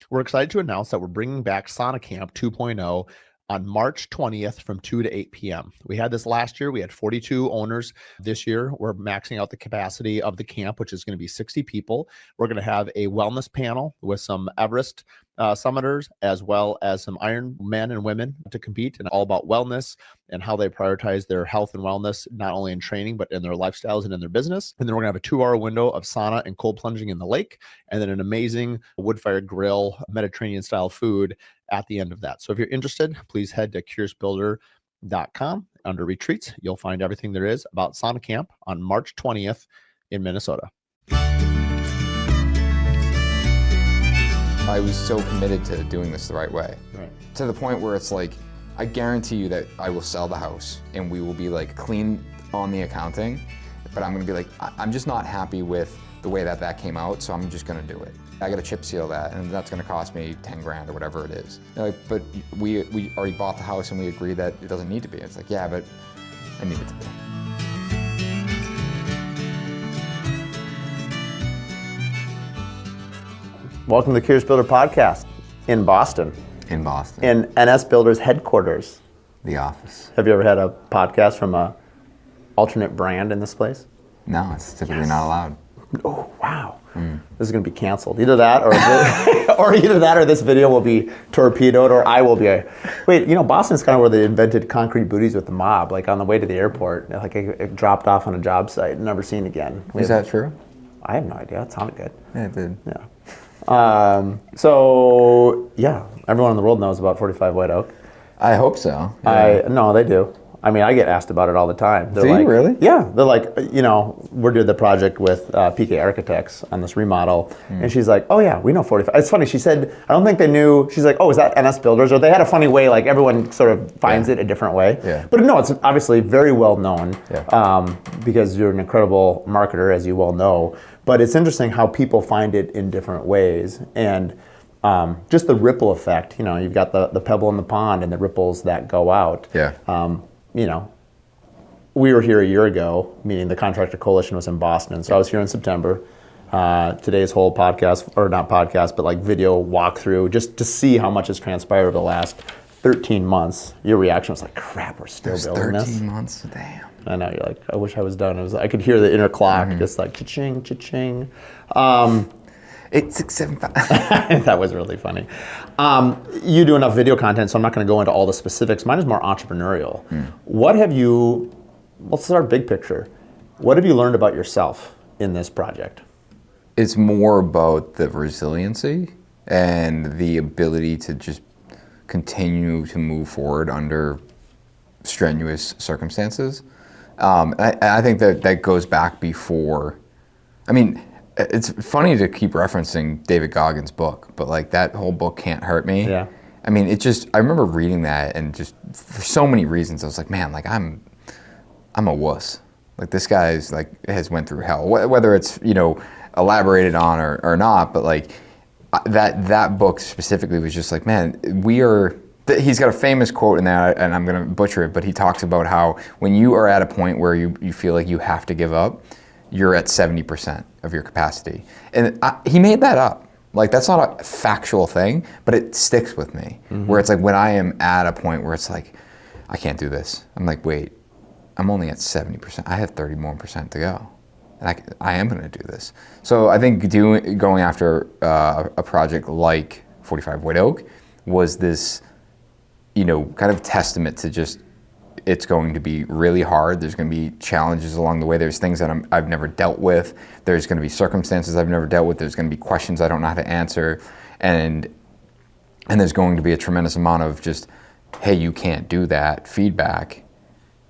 We're excited to announce that we're bringing back Sauna Camp 2.0 on March 20th from 2 to 8 p.m. We had this last year. We had 42 owners. This year, we're maxing out the capacity of the camp, which is going to be 60 people. We're going to have a wellness panel with some Everest summiters, as well as some Iron men and women to compete, and all about wellness and how they prioritize their health and wellness, not only in training, but in their lifestyles and in their business. And then we're going to have a 2-hour window of sauna and cold plunging in the lake, and then an amazing wood-fired grill, Mediterranean-style food at the end of that. So if you're interested, please head to curiousbuilder.com. Under retreats, you'll find everything there is about Sauna Camp on March 20th in Minnesota. I was so committed to doing this the right way. Right. To the point where it's like, I guarantee you that I will sell the house and we will be like clean on the accounting, but I'm gonna be like, I'm just not happy with the way that came out, so I'm just gonna do it. I gotta chip seal that, and that's gonna cost me 10 grand or whatever it is. They're like, but we already bought the house and we agreed that it doesn't need to be. It's like, yeah, but I need it to be. Welcome to the Curious Builder podcast in Boston. In Boston. In NS Builders headquarters. The office. Have you ever had a podcast from a alternate brand in this place? No, it's typically not allowed. Oh, wow. This is going to be canceled. Either that or this video will be torpedoed, or I will be. Wait, Boston's kind of where they invented concrete booties with the mob, like on the way to the airport. Like it dropped off on a job site and never seen again. Is that true? I have no idea. It sounded good. Yeah, it did. Yeah. So, yeah, everyone in the world knows about 45 White Oak. I hope so. Yeah. No, they do. I mean, I get asked about it all the time. Do you really? Yeah. They're like, we're doing the project with PK Architects on this remodel. And she's like, oh yeah, we know 45. It's funny, she said, I don't think they knew. She's like, oh, is that NS Builders? Or they had a funny way, like everyone sort of finds it a different way. Yeah. But no, it's obviously very well known Yeah. because you're an incredible marketer, as you well know. But it's interesting how people find it in different ways. And just the ripple effect, you've got the pebble in the pond and the ripples that go out. Yeah. We were here a year ago, meaning the Contractor Coalition was in Boston. So I was here in September. Today's whole podcast, or not podcast, but like video walkthrough, just to see how much has transpired over the last 13 months. Your reaction was like, crap, we're still building this. 13 months, damn. I know, you're like, I wish I was done. I could hear the inner clock, just like cha-ching, cha-ching. 8675. That was really funny. You do enough video content, so I'm not going to go into all the specifics. Mine is more entrepreneurial. Let's start big picture. What have you learned about yourself in this project? It's more about the resiliency and the ability to just continue to move forward under strenuous circumstances. I think that goes back before. I mean, it's funny to keep referencing David Goggins' book, but like that whole book Can't Hurt Me. Yeah. I mean, I remember reading that, and just for so many reasons, I was like, man, like I'm a wuss. Like this guy's like has went through hell, whether it's elaborated on or not. But like that book specifically was just like, man, he's got a famous quote in there, and I'm gonna butcher it, but he talks about how when you are at a point where you feel like you have to give up, you're at 70% of your capacity. And he made that up. Like that's not a factual thing, but it sticks with me. Where it's like when I am at a point where it's like, I can't do this. I'm like, wait, I'm only at 70%. I have 30% more to go. And I am gonna do this. So I think going after a project like 45 White Oak was this, kind of testament to just, it's going to be really hard. There's going to be challenges along the way. There's things that I've never dealt with. There's going to be circumstances I've never dealt with. There's going to be questions I don't know how to answer. And there's going to be a tremendous amount of just, hey, you can't do that feedback.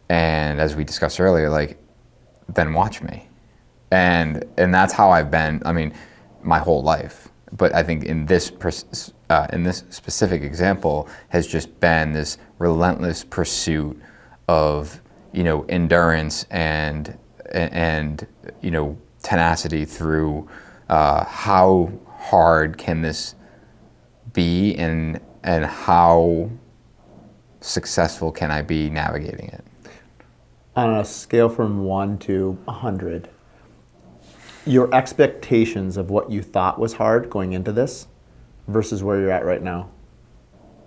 And as we discussed earlier, like, then watch me. And that's how I've been, my whole life. But I think in this specific example has just been this relentless pursuit of, endurance and tenacity through how hard can this be and how successful can I be navigating it? On a scale from 1 to 100, your expectations of what you thought was hard going into this versus where you're at right now?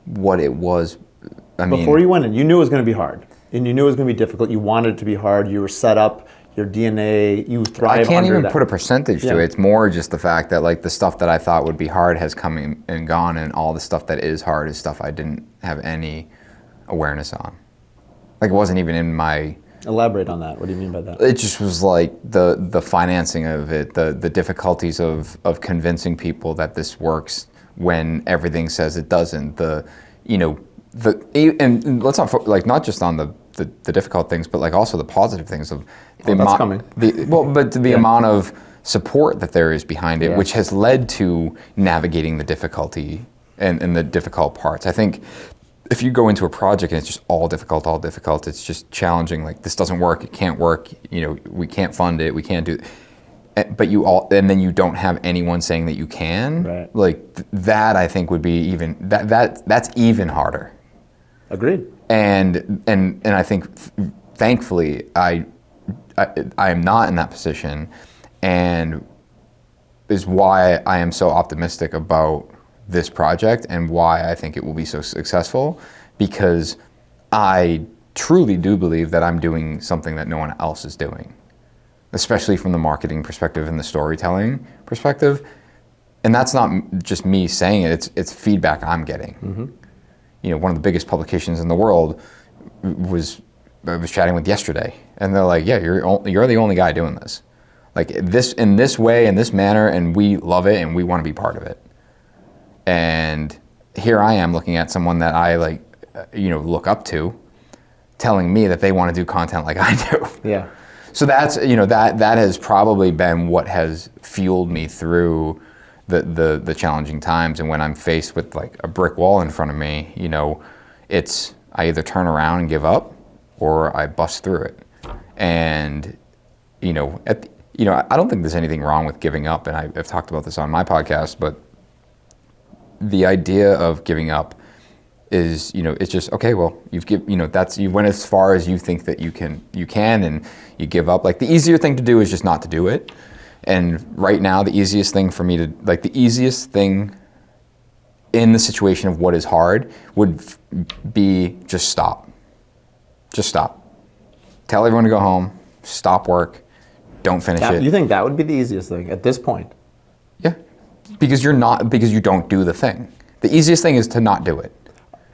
What it was, I mean, Before you went in, you knew it was going to be hard, and you knew it was going to be difficult. You wanted it to be hard. You were set up. Your DNA, you thrive. I can't under even that. put a percentage to it. It's more just the fact that like the stuff that I thought would be hard has come and gone, and all the stuff that is hard is stuff I didn't have any awareness on. Like it wasn't even in my. Elaborate on that. What do you mean by that? It just was like the financing of it, the difficulties of convincing people that this works when everything says it doesn't. And let's not like not just on the difficult things, but like also the positive things of the that's coming. The amount of support that there is behind it, Yeah. which has led to navigating the difficulty and the difficult parts. I think if you go into a project and it's just all difficult, it's just challenging. Like this doesn't work, it can't work. We can't fund it, we can't do. But and then you don't have anyone saying that you can. Right. Like that, I think would be even that's even harder. Agreed. And I think, thankfully, I am not in that position, and is why I am so optimistic about this project and why I think it will be so successful, because I truly do believe that I'm doing something that no one else is doing, especially from the marketing perspective and the storytelling perspective. And that's not just me saying it, it's feedback I'm getting. Mm-hmm. One of the biggest publications in the world I was chatting with yesterday, and they're like, yeah, you're the only guy doing this. Like this, in this way, in this manner, and we love it and we want to be part of it. And here I am looking at someone that I look up to, telling me that they want to do content like I do. Yeah. So that's, that has probably been what has fueled me through the challenging times. And when I'm faced with like a brick wall in front of me, it's I either turn around and give up or I bust through it. And, I don't think there's anything wrong with giving up. And I've talked about this on my podcast, but the idea of giving up is, it's just, okay, well, you went as far as you think that you can, and you give up. Like the easier thing to do is just not to do it. And right now, the easiest thing in the situation of what is hard would be just stop. Just stop. Tell everyone to go home, stop work, don't finish it. You think that would be the easiest thing at this point? Yeah, because you don't do the thing. The easiest thing is to not do it.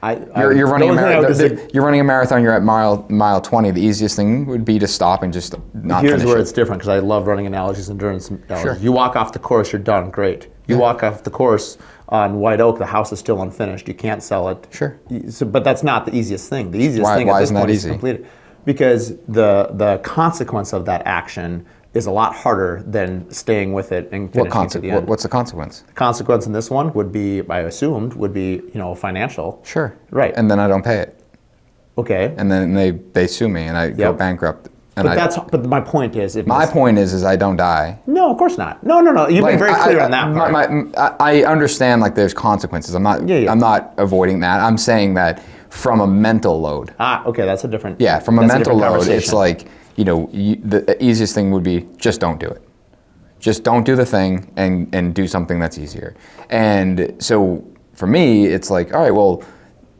You're running a marathon. You're at mile 20. The easiest thing would be to stop and just not finish it. Here's where it's different, because I love running analogies, endurance analogies. Sure. You walk off the course, you're done. Great. You walk off the course on White Oak, the house is still unfinished. You can't sell it. Sure. But that's not the easiest thing. The easiest thing at this point is to complete it. Because the consequence of that action is a lot harder than staying with it and finishing to the end. What's the consequence? The consequence in this one would be, I assumed, financial. Sure. Right. And then I don't pay it. Okay. And then they sue me and I go bankrupt. And but my point is, my point is I don't die. No, of course not. No. You've been very clear on that part. I understand there's consequences. I'm not avoiding that. I'm saying that from a mental load. Okay, that's a different. Yeah, from a mental load, it's like, the easiest thing would be just don't do it. Just don't do the thing and do something that's easier. And so for me, it's like, all right, well,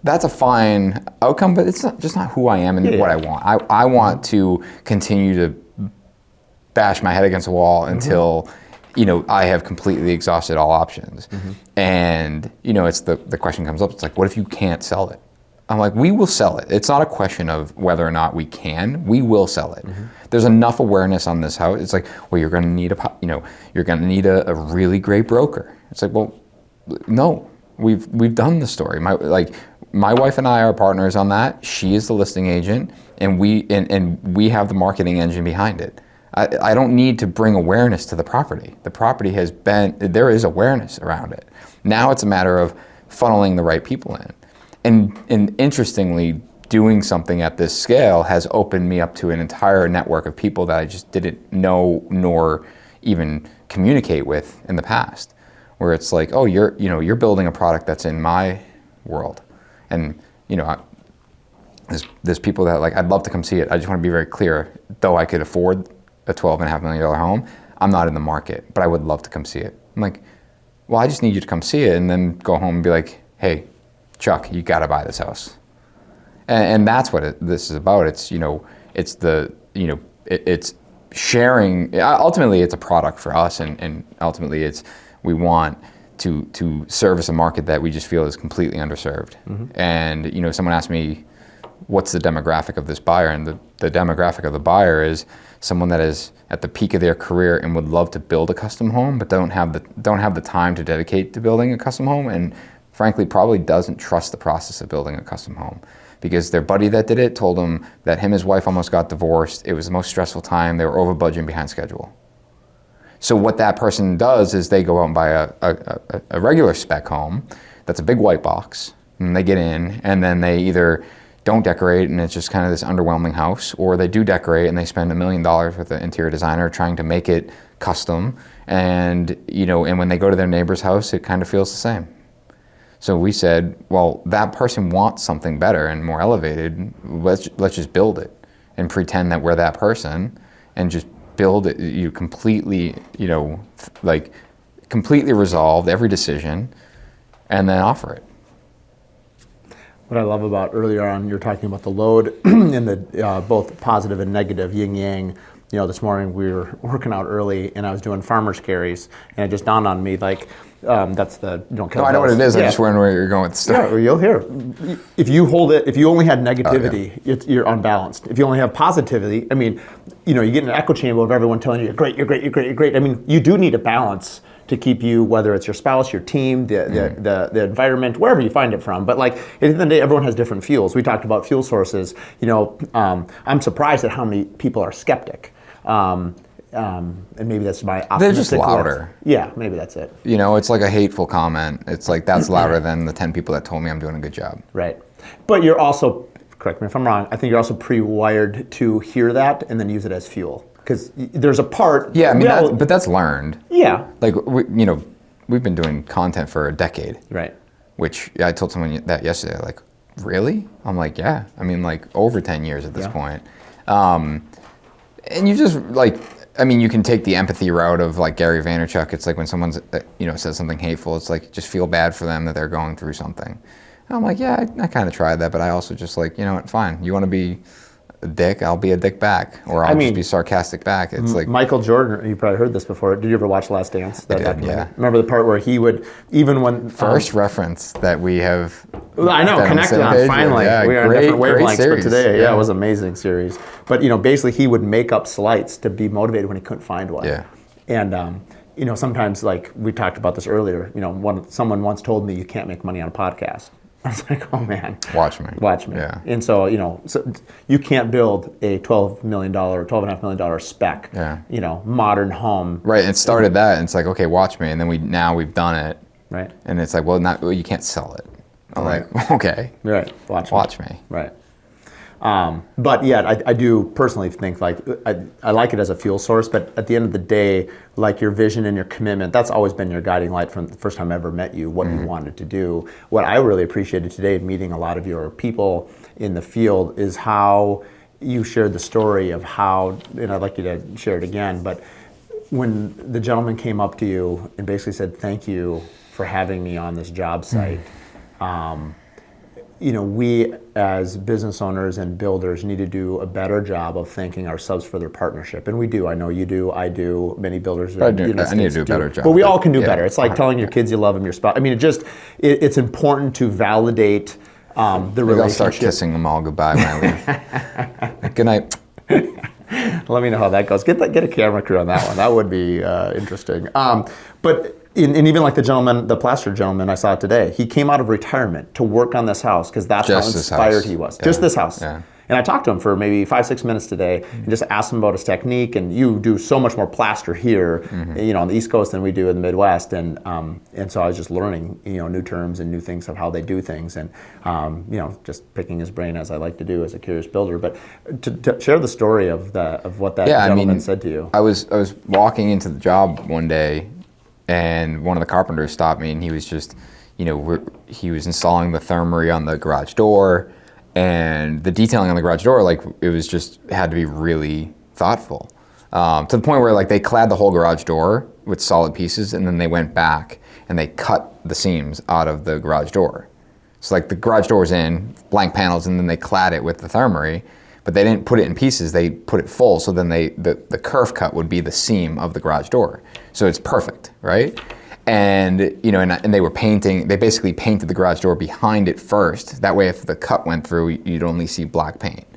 that's a fine outcome, but it's not who I am and what I want. I want to continue to bash my head against the wall until, I have completely exhausted all options. Mm-hmm. And, it's the question comes up, it's like, what if you can't sell it? I'm like, we will sell it. It's not a question of whether or not we can. We will sell it. Mm-hmm. There's enough awareness on this house. It's like, well, you're going to need a really great broker. It's like, well, no, we've done the story. My wife and I are partners on that. She is the listing agent, and we have the marketing engine behind it. I don't need to bring awareness to the property. The property there is awareness around it. Now it's a matter of funneling the right people in. And interestingly, doing something at this scale has opened me up to an entire network of people that I just didn't know nor even communicate with in the past. Where it's like, oh, you're building a product that's in my world, and there's people that I'd love to come see it. I just want to be very clear. Though I could afford a $12.5 million home, I'm not in the market, but I would love to come see it. I'm like, well, I just need you to come see it, and then go home and be like, hey, Chuck, you got to buy this house. And that's what this is about. It's, it's the, it's sharing. Ultimately, it's a product for us, and ultimately, we want to service a market that we just feel is completely underserved. And someone asked me, what's the demographic of this buyer? And the demographic of the buyer is someone that is at the peak of their career and would love to build a custom home, but don't have the time to dedicate to building a custom home, and frankly probably doesn't trust the process of building a custom home, because their buddy that did it told them that him and his wife almost got divorced. It was the most stressful time. They were over budget and behind schedule. So what that person does is they go out and buy a regular spec home that's a big white box, and they get in, and then they either don't decorate and it's just kind of this underwhelming house, or they do decorate and they spend $1 million with an interior designer trying to make it custom, and and when they go to their neighbor's house, it kind of feels the same. So we said, well, that person wants something better and more elevated. Let's just build it and pretend that we're that person, and just build it. You completely, completely resolved every decision, and then offer it. What I love about earlier on, you're talking about the load and the both positive and negative, yin yang. This morning we were working out early, and I was doing farmer's carries, and it just dawned on me, that's the don't kill. No, I know what it is. Yeah. I'm just wondering where you're going with the story. Yeah, you'll hear. If you only had negativity, you're unbalanced. If you only have positivity, you get an echo chamber of everyone telling you you're great, you're great, you're great, you're great. You do need a balance to keep you, whether it's your spouse, your team, the environment, wherever you find it from. But at the end of the day, everyone has different fuels. We talked about fuel sources. I'm surprised at how many people are skeptic. And maybe that's my optimistic. They're just louder. Lens. Yeah, maybe that's it. It's like a hateful comment. It's like, that's louder than the 10 people that told me I'm doing a good job. Right. But you're also, correct me if I'm wrong, I think you're also pre-wired to hear that and then use it as fuel. Because there's a part. Yeah, but that's learned. Yeah. We've been doing content for a decade. Right. Which I told someone that yesterday, like, really? I'm like, yeah. Over 10 years at this point. And you just you can take the empathy route of like Gary Vaynerchuk. It's like when someone's, says something hateful, it's like, just feel bad for them that they're going through something. And I'm like, yeah, I kind of tried that, but I also just fine. You want to be a dick, I'll be a dick back, or I'll just be sarcastic back. It's like Michael Jordan. You probably heard this before. Did you ever watch Last Dance? I did, yeah. Remember the part where he would, even when first reference that we have. I know, connected on finally. Yeah, we are on different wavelengths series. for today. Yeah, it was an amazing series. But basically he would make up slights to be motivated when he couldn't find one. Yeah. And sometimes, like we talked about this earlier. Someone once told me you can't make money on a podcast. I was like, oh man. Watch me. Yeah. And so, so you can't build a $12 million, $12.5 million spec, modern home. Right, and it started that, and it's like, okay, watch me. And then we've done it. Right. And it's like, well, you can't sell it. I'm like, okay. Right, watch me. Right. But yeah, I do personally think I like it as a fuel source, but at the end of the day, like your vision and your commitment, that's always been your guiding light from the first time I ever met you, what you wanted to do. What I really appreciated today, meeting a lot of your people in the field, is how you shared the story of how, and I'd like you to share it again, but when the gentleman came up to you and basically said, thank you for having me on this job site, we as business owners and builders need to do a better job of thanking our subs for their partnership. And we do. I know you do. I do. Many builders I need to do a better job. But we all can do better. It's like telling your kids you love them, your spouse. It's important to validate the relationship. I'll start kissing them all goodbye when I leave. Good night. Let me know how that goes. Get a camera crew on that one. That would be interesting. But even like the plaster gentleman I saw today, he came out of retirement to work on this house because that's just how inspired he was. Yeah. Just this house. Yeah. And I talked to him for maybe 5-6 minutes today and just asked him about his technique. And you do so much more plaster here, on the East Coast than we do in the Midwest. And so I was just learning, new terms and new things of how they do things, and just picking his brain as I like to do as a curious builder. But to share the story of what that gentleman said to you. I was walking into the job one day, and one of the carpenters stopped me, and he was just, he was installing the thermery on the garage door. And the detailing on the garage door, it was just had to be really thoughtful. to the point where like they clad the whole garage door with solid pieces, and then they went back and they cut the seams out of the garage door. So like the garage door was in, blank panels, and then they clad it with the thermary, but they didn't put it in pieces, they put it full, so then the kerf cut would be the seam of the garage door. So it's perfect, right? And you know, and they were painting, they basically painted the garage door behind it first. That way if the cut went through, you'd only see black paint.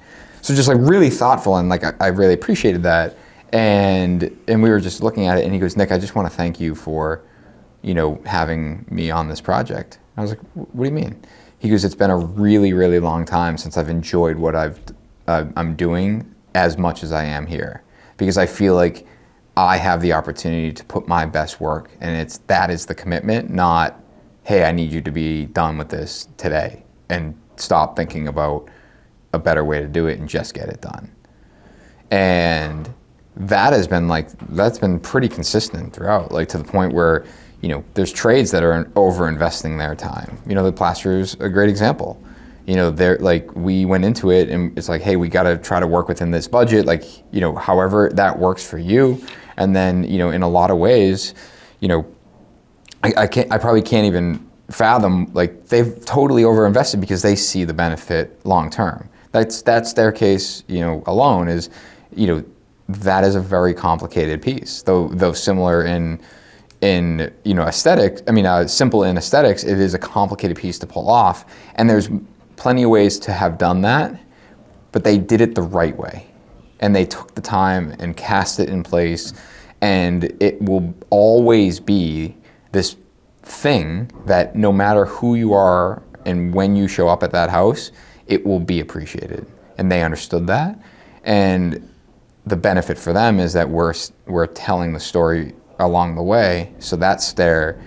So just like really thoughtful, and like I really appreciated that. And we were just looking at it, and he goes, Nick, I just want to thank you for, you know, having me on this project. I was like, what do you mean? He goes, it's been a really, really long time since I've enjoyed what I'm doing as much as I am here, because I feel like I have the opportunity to put my best work, and that is the commitment, not, hey, I need you to be done with this today and stop thinking about a better way to do it and just get it done. And that's been pretty consistent throughout, like to the point where, you know, there's trades that are over investing their time. You know, the plasterer's a great example. You know, they're like, we went into it and it's like, hey, we got to try to work within this budget, like, you know, however that works for you. And then, you know, in a lot of ways, you know, I probably can't even fathom, like they've totally overinvested because they see the benefit long term. That's their case, you know, alone is, you know, that is a very complicated piece, though similar in you know, aesthetics. I mean, simple in aesthetics, it is a complicated piece to pull off, and there's plenty of ways to have done that, but they did it the right way, and they took the time and cast it in place, and it will always be this thing that no matter who you are and when you show up at that house, it will be appreciated, and they understood that. And the benefit for them is that we're telling the story along the way, so that's their,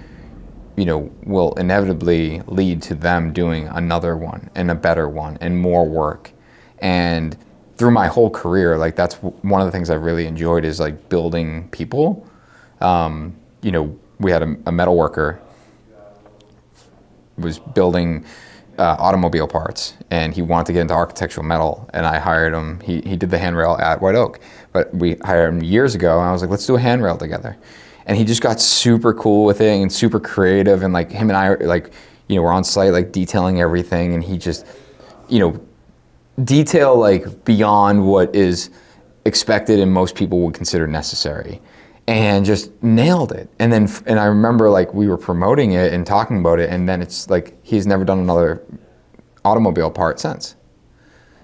you know, will inevitably lead to them doing another one and a better one and more work. And through my whole career, like that's one of the things I've really enjoyed is like building people. You know, we had a metal worker was building automobile parts, and he wanted to get into architectural metal, and I hired him. He did the handrail at White Oak, but we hired him years ago, and I was like, let's do a handrail together. And he just got super cool with it and super creative, and like him and I, like, you know, we're on site like detailing everything, and he just, you know, detail like beyond what is expected and most people would consider necessary, and just nailed it. And I remember like we were promoting it and talking about it, and then it's like he's never done another automobile part since.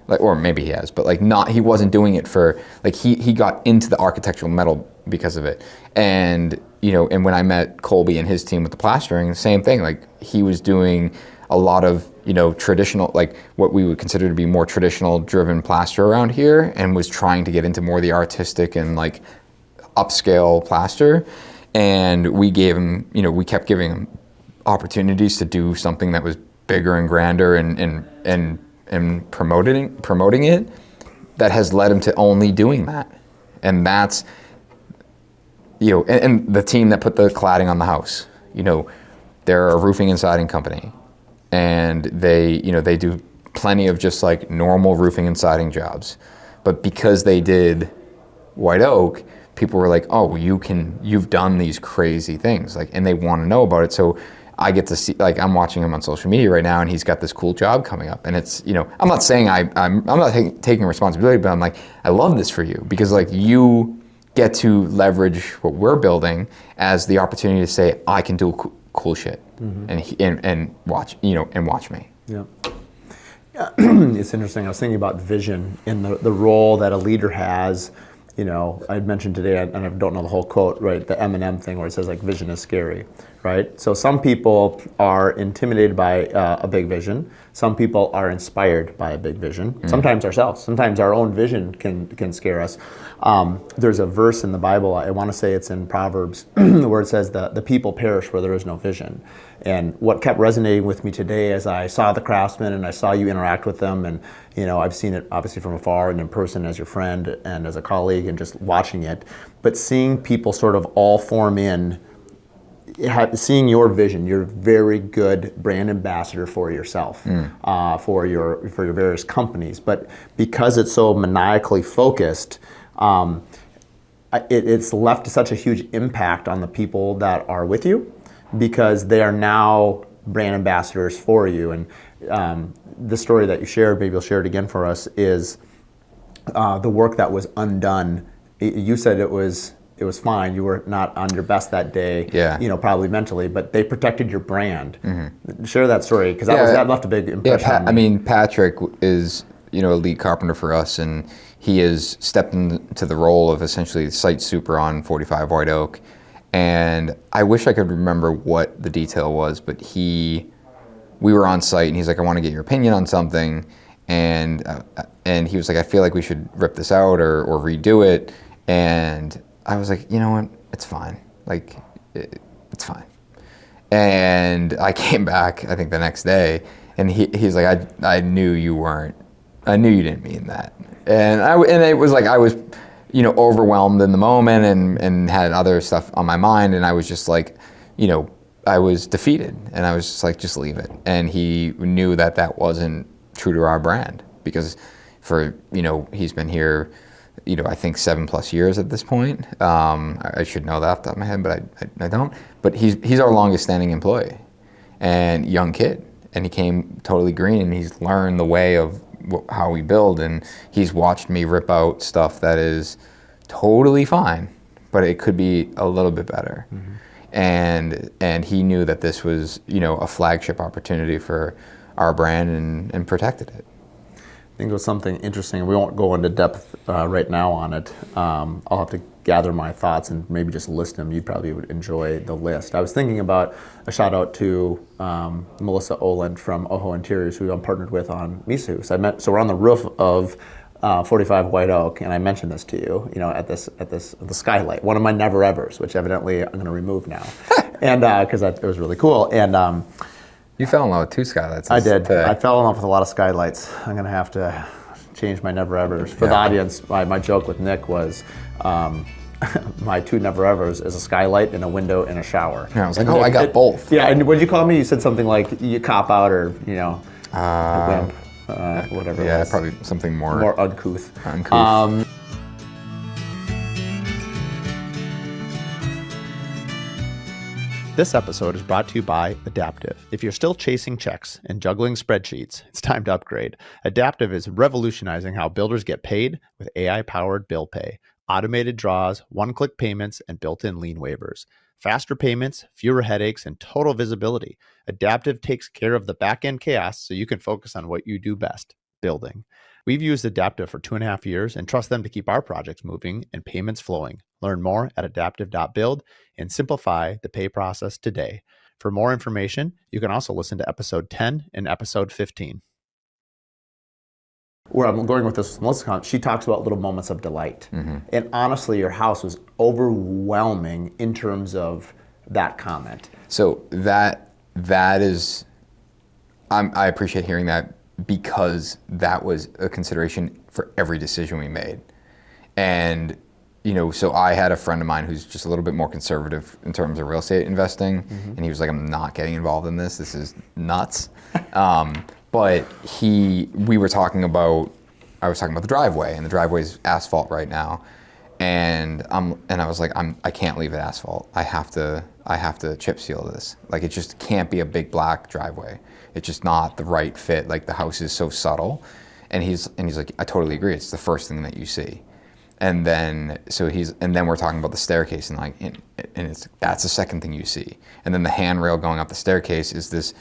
Like, or maybe he has, but like he wasn't doing it for, like he got into the architectural metal because of it. And, you know, and when I met Colby and his team with the plastering, the same thing, like he was doing a lot of, you know, traditional, like what we would consider to be more traditional driven plaster around here, and was trying to get into more of the artistic and like upscale plaster. And we gave him, you know, we kept giving him opportunities to do something that was bigger and grander and promoting it, that has led him to only doing that. And that's, you know, and the team that put the cladding on the house, you know, they're a roofing and siding company, and they, you know, they do plenty of just like normal roofing and siding jobs. But because they did White Oak, people were like, oh, you've done these crazy things, like, and they want to know about it. So I get to see, like, I'm watching him on social media right now, and he's got this cool job coming up, and it's, you know, I'm not saying I'm not taking responsibility, but I'm like, I love this for you, because like you get to leverage what we're building as the opportunity to say, I can do cool shit, and watch, you know, and watch me. Yeah. It's interesting. I was thinking about vision in the role that a leader has. You know, I had mentioned today, and I don't know the whole quote, right? The Eminem thing where it says like, vision is scary, right? So some people are intimidated by a big vision. Some people are inspired by a big vision. Sometimes ourselves. Sometimes our own vision can scare us. There's a verse in the Bible, I want to say it's in Proverbs, where it says the people perish where there is no vision. And what kept resonating with me today as I saw the craftsmen and I saw you interact with them, and you know, I've seen it obviously from afar and in person as your friend and as a colleague and just watching it, but seeing people sort of all form in, seeing your vision, you're a very good brand ambassador for yourself, for your various companies, but because it's so maniacally focused, it's left such a huge impact on the people that are with you, because they are now brand ambassadors for you. And the story that you shared, maybe you'll share it again for us, is the work that was undone. You said it was fine. You were not on your best that day, probably mentally, but they protected your brand. Share that story, because that left a big impression on me. I mean, Patrick is, a lead carpenter for us, and he has stepped into the role of essentially site super on 45 White Oak. And I wish I could remember what the detail was, but we were on site, and he's like, I want to get your opinion on something. And he was like, I feel like we should rip this out or redo it. And I was like, you know what, it's fine. Like, it's fine. And I came back, I think the next day, and he's like, I knew you didn't mean that. And it was like, I was, overwhelmed in the moment and had other stuff on my mind. And I was just like, I was defeated, and I was just like, just leave it. And he knew that wasn't true to our brand, because he's been here, I think 7+ years at this point. I should know that off the top of my head, but I don't. But he's our longest standing employee and young kid. And he came totally green, and he's learned the way of how we build, and he's watched me rip out stuff that is totally fine, but it could be a little bit better. And he knew that this was, a flagship opportunity for our brand, and protected it. I think it was something interesting. We won't go into depth right now on it. I'll have to gather my thoughts and maybe just list them. You probably would enjoy the list. I was thinking about a shout out to Melissa Oland from Oho Interiors, who I'm partnered with on Mises. So we're on the roof of 45 White Oak, and I mentioned this to you, at the skylight, one of my never evers, which evidently I'm going to remove now, and because it was really cool. And you fell in love with 2 skylights. I did. I fell in love with a lot of skylights. I'm going to have to change my never evers. For the audience, my joke with Nick was my 2 never evers is a skylight and a window and a shower. Yeah, I was like, I got both. Yeah, and what did you call me? You said something like you cop out, or a wimp, whatever. Yeah, probably something more uncouth. This episode is brought to you by Adaptive. If you're still chasing checks and juggling spreadsheets, it's time to upgrade. Adaptive is revolutionizing how builders get paid with AI-powered bill pay, automated draws, one-click payments, and built-in lien waivers. Faster payments, fewer headaches, and total visibility. Adaptive takes care of the back-end chaos so you can focus on what you do best, building. We've used Adaptive for 2.5 years and trust them to keep our projects moving and payments flowing. Learn more at adaptive.build and simplify the pay process today. For more information, you can also listen to episode 10 and episode 15. Where I'm going with this, Melissa, she talks about little moments of delight. And honestly, your house was overwhelming in terms of that comment. So that is, I appreciate hearing that, because that was a consideration for every decision we made. And so I had a friend of mine who's just a little bit more conservative in terms of real estate investing, and he was like, I'm not getting involved in this. This is nuts. But I was talking about the driveway, and the driveway's asphalt right now. And I was like, I can't leave it asphalt. I have to chip seal this. Like, it just can't be a big black driveway. It's just not the right fit. Like, the house is so subtle. And he's like, I totally agree. It's the first thing that you see. And then we're talking about the staircase, and that's the second thing you see. And then the handrail going up the staircase is this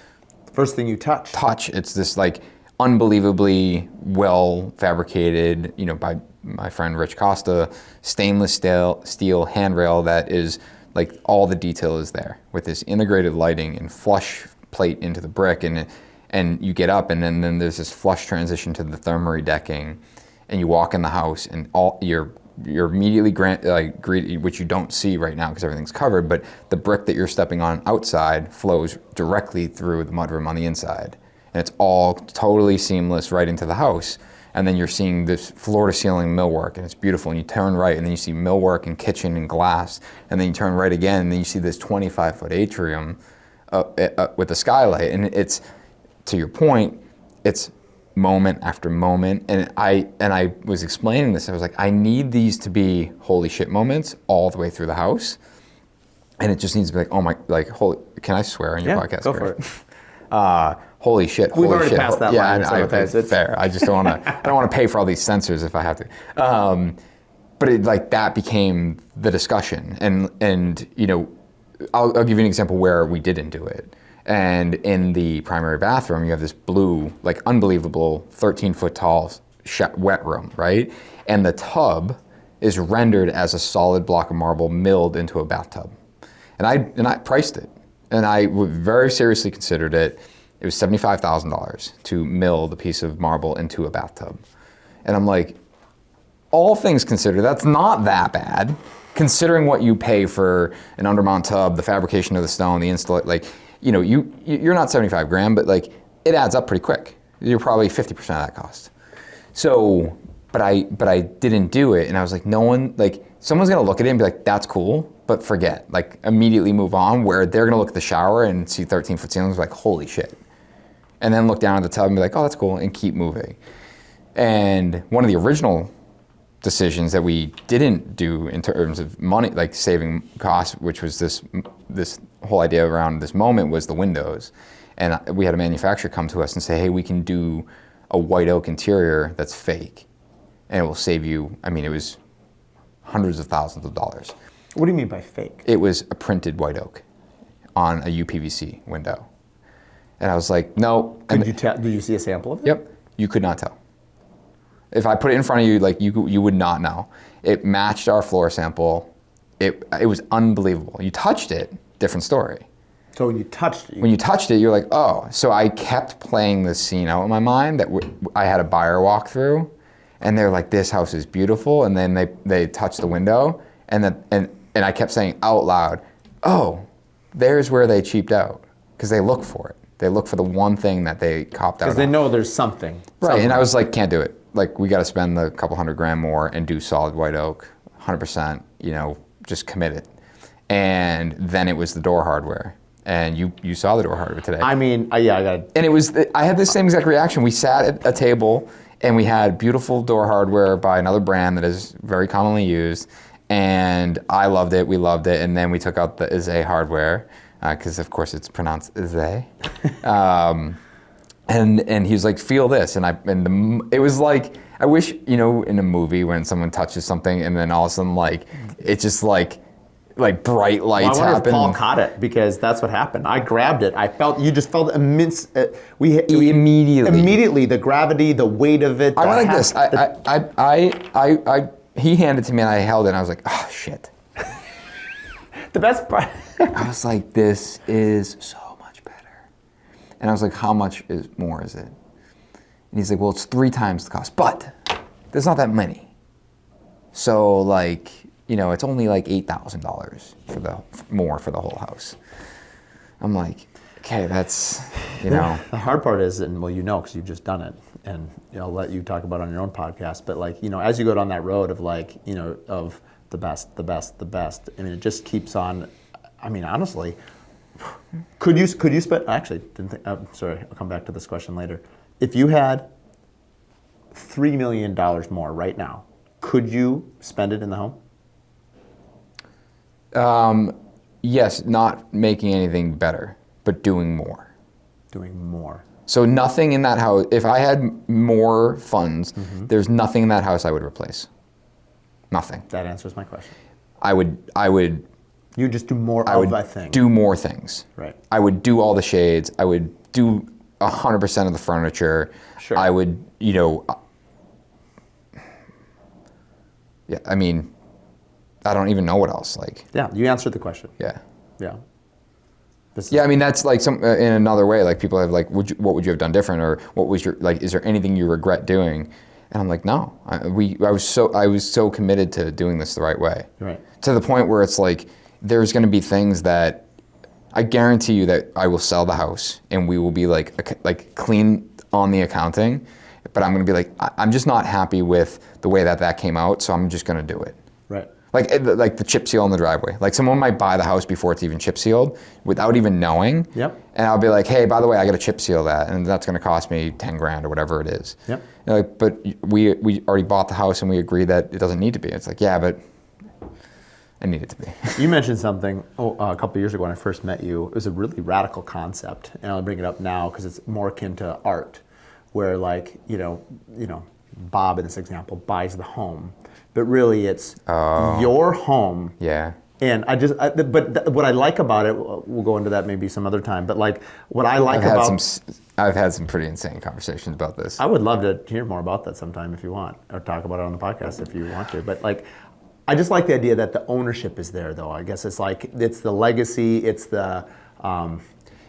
first thing you touch. It's this like unbelievably well fabricated, by my friend Rich Costa, stainless steel handrail that is like all the detail is there with this integrated lighting and flush plate into the brick, and you get up, and then there's this flush transition to the thermary decking. And you walk in the house, and you're immediately greeted, which you don't see right now because everything's covered, but the brick that you're stepping on outside flows directly through the mudroom on the inside. And it's all totally seamless right into the house. And then you're seeing this floor-to-ceiling millwork, and it's beautiful. And you turn right, and then you see millwork and kitchen and glass. And then you turn right again, and then you see this 25-foot atrium with a skylight. And it's, to your point, it's moment after moment. And I was explaining this. I was like, I need these to be holy shit moments all the way through the house. And it just needs to be like, oh my, like, holy, can I swear on your podcast? Go for it. Holy shit. We've holy already shit, passed that yeah, line. It's fair. I just don't want to, I don't want to pay for all these censors if I have to. But it, like, that became the discussion. And you know, I'll give you an example where we didn't do it. And in the primary bathroom, you have this blue, like, unbelievable 13-foot tall wet room, right? And the tub is rendered as a solid block of marble milled into a bathtub. And I priced it. And I very seriously considered it. It was $75,000 to mill the piece of marble into a bathtub. And I'm like, all things considered, that's not that bad, considering what you pay for an undermount tub, the fabrication of the stone, the install, like, you know, you're not 75 grand, but like, it adds up pretty quick. You're probably 50% of that cost. So, but I didn't do it, and I was like, no one, like, someone's gonna look at it and be like, that's cool, but forget, like, immediately move on, where they're gonna look at the shower and see 13-foot ceilings, like, holy shit. And then look down at the tub and be like, oh, that's cool, and keep moving. And one of the original decisions that we didn't do in terms of money, like saving costs, which was this whole idea around this moment, was the windows. And we had a manufacturer come to us and say, hey, we can do a white oak interior that's fake, and it will save you, I mean, it was hundreds of thousands of dollars. What do you mean by fake? It was a printed white oak on a UPVC window. And I was like, no. Did you see a sample of it? Yep, you could not tell. If I put it in front of you, like, you would not know. It matched our floor sample. It was unbelievable. You touched it, different story. So when you touched it, when you touched it, you're like, oh. So I kept playing this scene out in my mind that I had a buyer walk through, and they're like, this house is beautiful, and then they touched the window, and I kept saying out loud, oh, there's where they cheaped out, because they look for it. They look for the one thing that they copped out on. Because they know there's something. Right, something. And I was like, can't do it. Like, we got to spend a couple $100,000 more and do solid white oak, 100%, you know, just commit it. And then it was the door hardware. And you saw the door hardware today. I mean, yeah, I got it. And it was, I had the same exact reaction. We sat at a table and we had beautiful door hardware by another brand that is very commonly used. And I loved it, we loved it. And then we took out the Izé hardware, because of course it's pronounced Izé. And he was like, feel this. It was like, I wish, you know, in a movie when someone touches something and then all of a sudden, like, it's just like bright lights I wonder happen. if Paul caught it, because that's what happened. I grabbed it. You just felt immense. Immediately, the gravity, the weight of it. I went like this. He handed it to me and I held it and I was like, oh shit. The best part. I was like, this is so much better. And I was like, how much more is it? And he's like, well, it's 3 times the cost, but there's not that many. So, like, you know, it's only like $8,000 for the whole house. I'm like, okay, that's, you know. The hard part is, and well, you know, because you've just done it, and I'll let you talk about it on your own podcast, but, like, you know, as you go down that road of, like, you know, of the best, I mean, it just keeps on. I mean, honestly, could you spend, actually, I'm sorry, I'll come back to this question later. If you had $3 million more right now, could you spend it in the home? Yes, not making anything better, but doing more. Doing more. So nothing in that house, if I had more funds, there's nothing in that house I would replace. Nothing. That answers my question. I would You just do more I of would a thing. do more things. Right. I would do all the shades. I would do 100% of the furniture. Sure. I would, you know, yeah, I mean, I don't even know what else, like. Yeah, you answered the question. Yeah. Yeah. Yeah, I mean, that's like some, in another way, like, people have like, what would you have done different? Or what was your, like, is there anything you regret doing? And I'm like, no, I was so committed to doing this the right way. Right. To the point where it's like, there's going to be things that I guarantee you that I will sell the house and we will be like clean on the accounting, but I'm going to be like, I'm just not happy with the way that came out, so I'm just going to do it. Right. Like the chip seal in the driveway. Like someone might buy the house before it's even chip sealed without even knowing. Yep. And I'll be like, hey, by the way, I got to chip seal that, and that's going to cost me 10 grand or whatever it is. Yep. You're like, but we already bought the house and we agree that it doesn't need to be. It's like, yeah, but it needed to be. You mentioned something a couple of years ago when I first met you. It was a really radical concept, and I'll bring it up now because it's more akin to art, where like you know, Bob in this example buys the home, but really it's your home. Yeah. And what I like about it, we'll go into that maybe some other time. But like what I like I've had some pretty insane conversations about this. I would love to hear more about that sometime if you want, or talk about it on the podcast if you want to. But like, I just like the idea that the ownership is there, though. I guess it's like it's the legacy, it's the.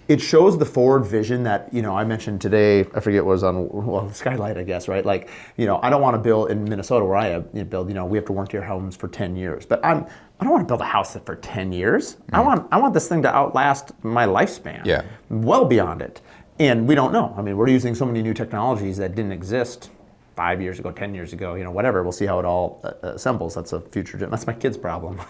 It shows the forward vision that, I mentioned today, I forget what was on, Skylight, I guess, right? Like, I don't want to build in Minnesota where I build, we have to warranty our homes for 10 years. But I don't want to build a house for 10 years. I want this thing to outlast my lifespan. Well beyond it. And we don't know. I mean, we're using so many new technologies that didn't exist 5 years ago, 10 years ago, whatever. We'll see how it all assembles. That's a future, that's my kid's problem.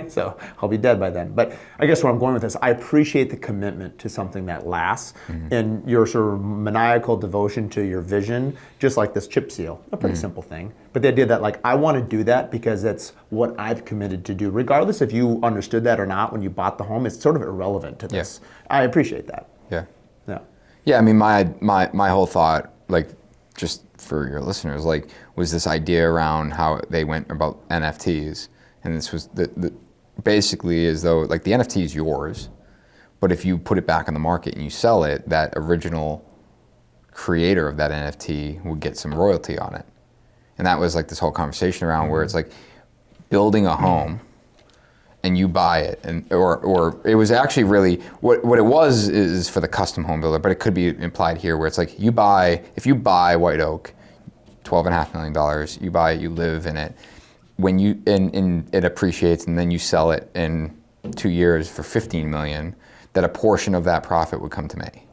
So I'll be dead by then. But I guess where I'm going with this, I appreciate the commitment to something that lasts and your sort of maniacal devotion to your vision, just like this chip seal, a pretty simple thing. But the idea that like, I want to do that because that's what I've committed to do. Regardless if you understood that or not when you bought the home, it's sort of irrelevant to this. I appreciate that. Yeah, I mean, my whole thought, like, just for your listeners, like, was this idea around how they went about NFTs, and this was basically as though like the NFT is yours, but if you put it back on the market and you sell it, that original creator of that NFT would get some royalty on it, and that was like this whole conversation around where it's like building a home. And you buy it, or it was actually really what it was is for the custom home builder, but it could be implied here where it's like if you buy White Oak, $12.5 million, you buy it, you live in it, when you and it appreciates, and then you sell it in 2 years for $15 million, that a portion of that profit would come to me.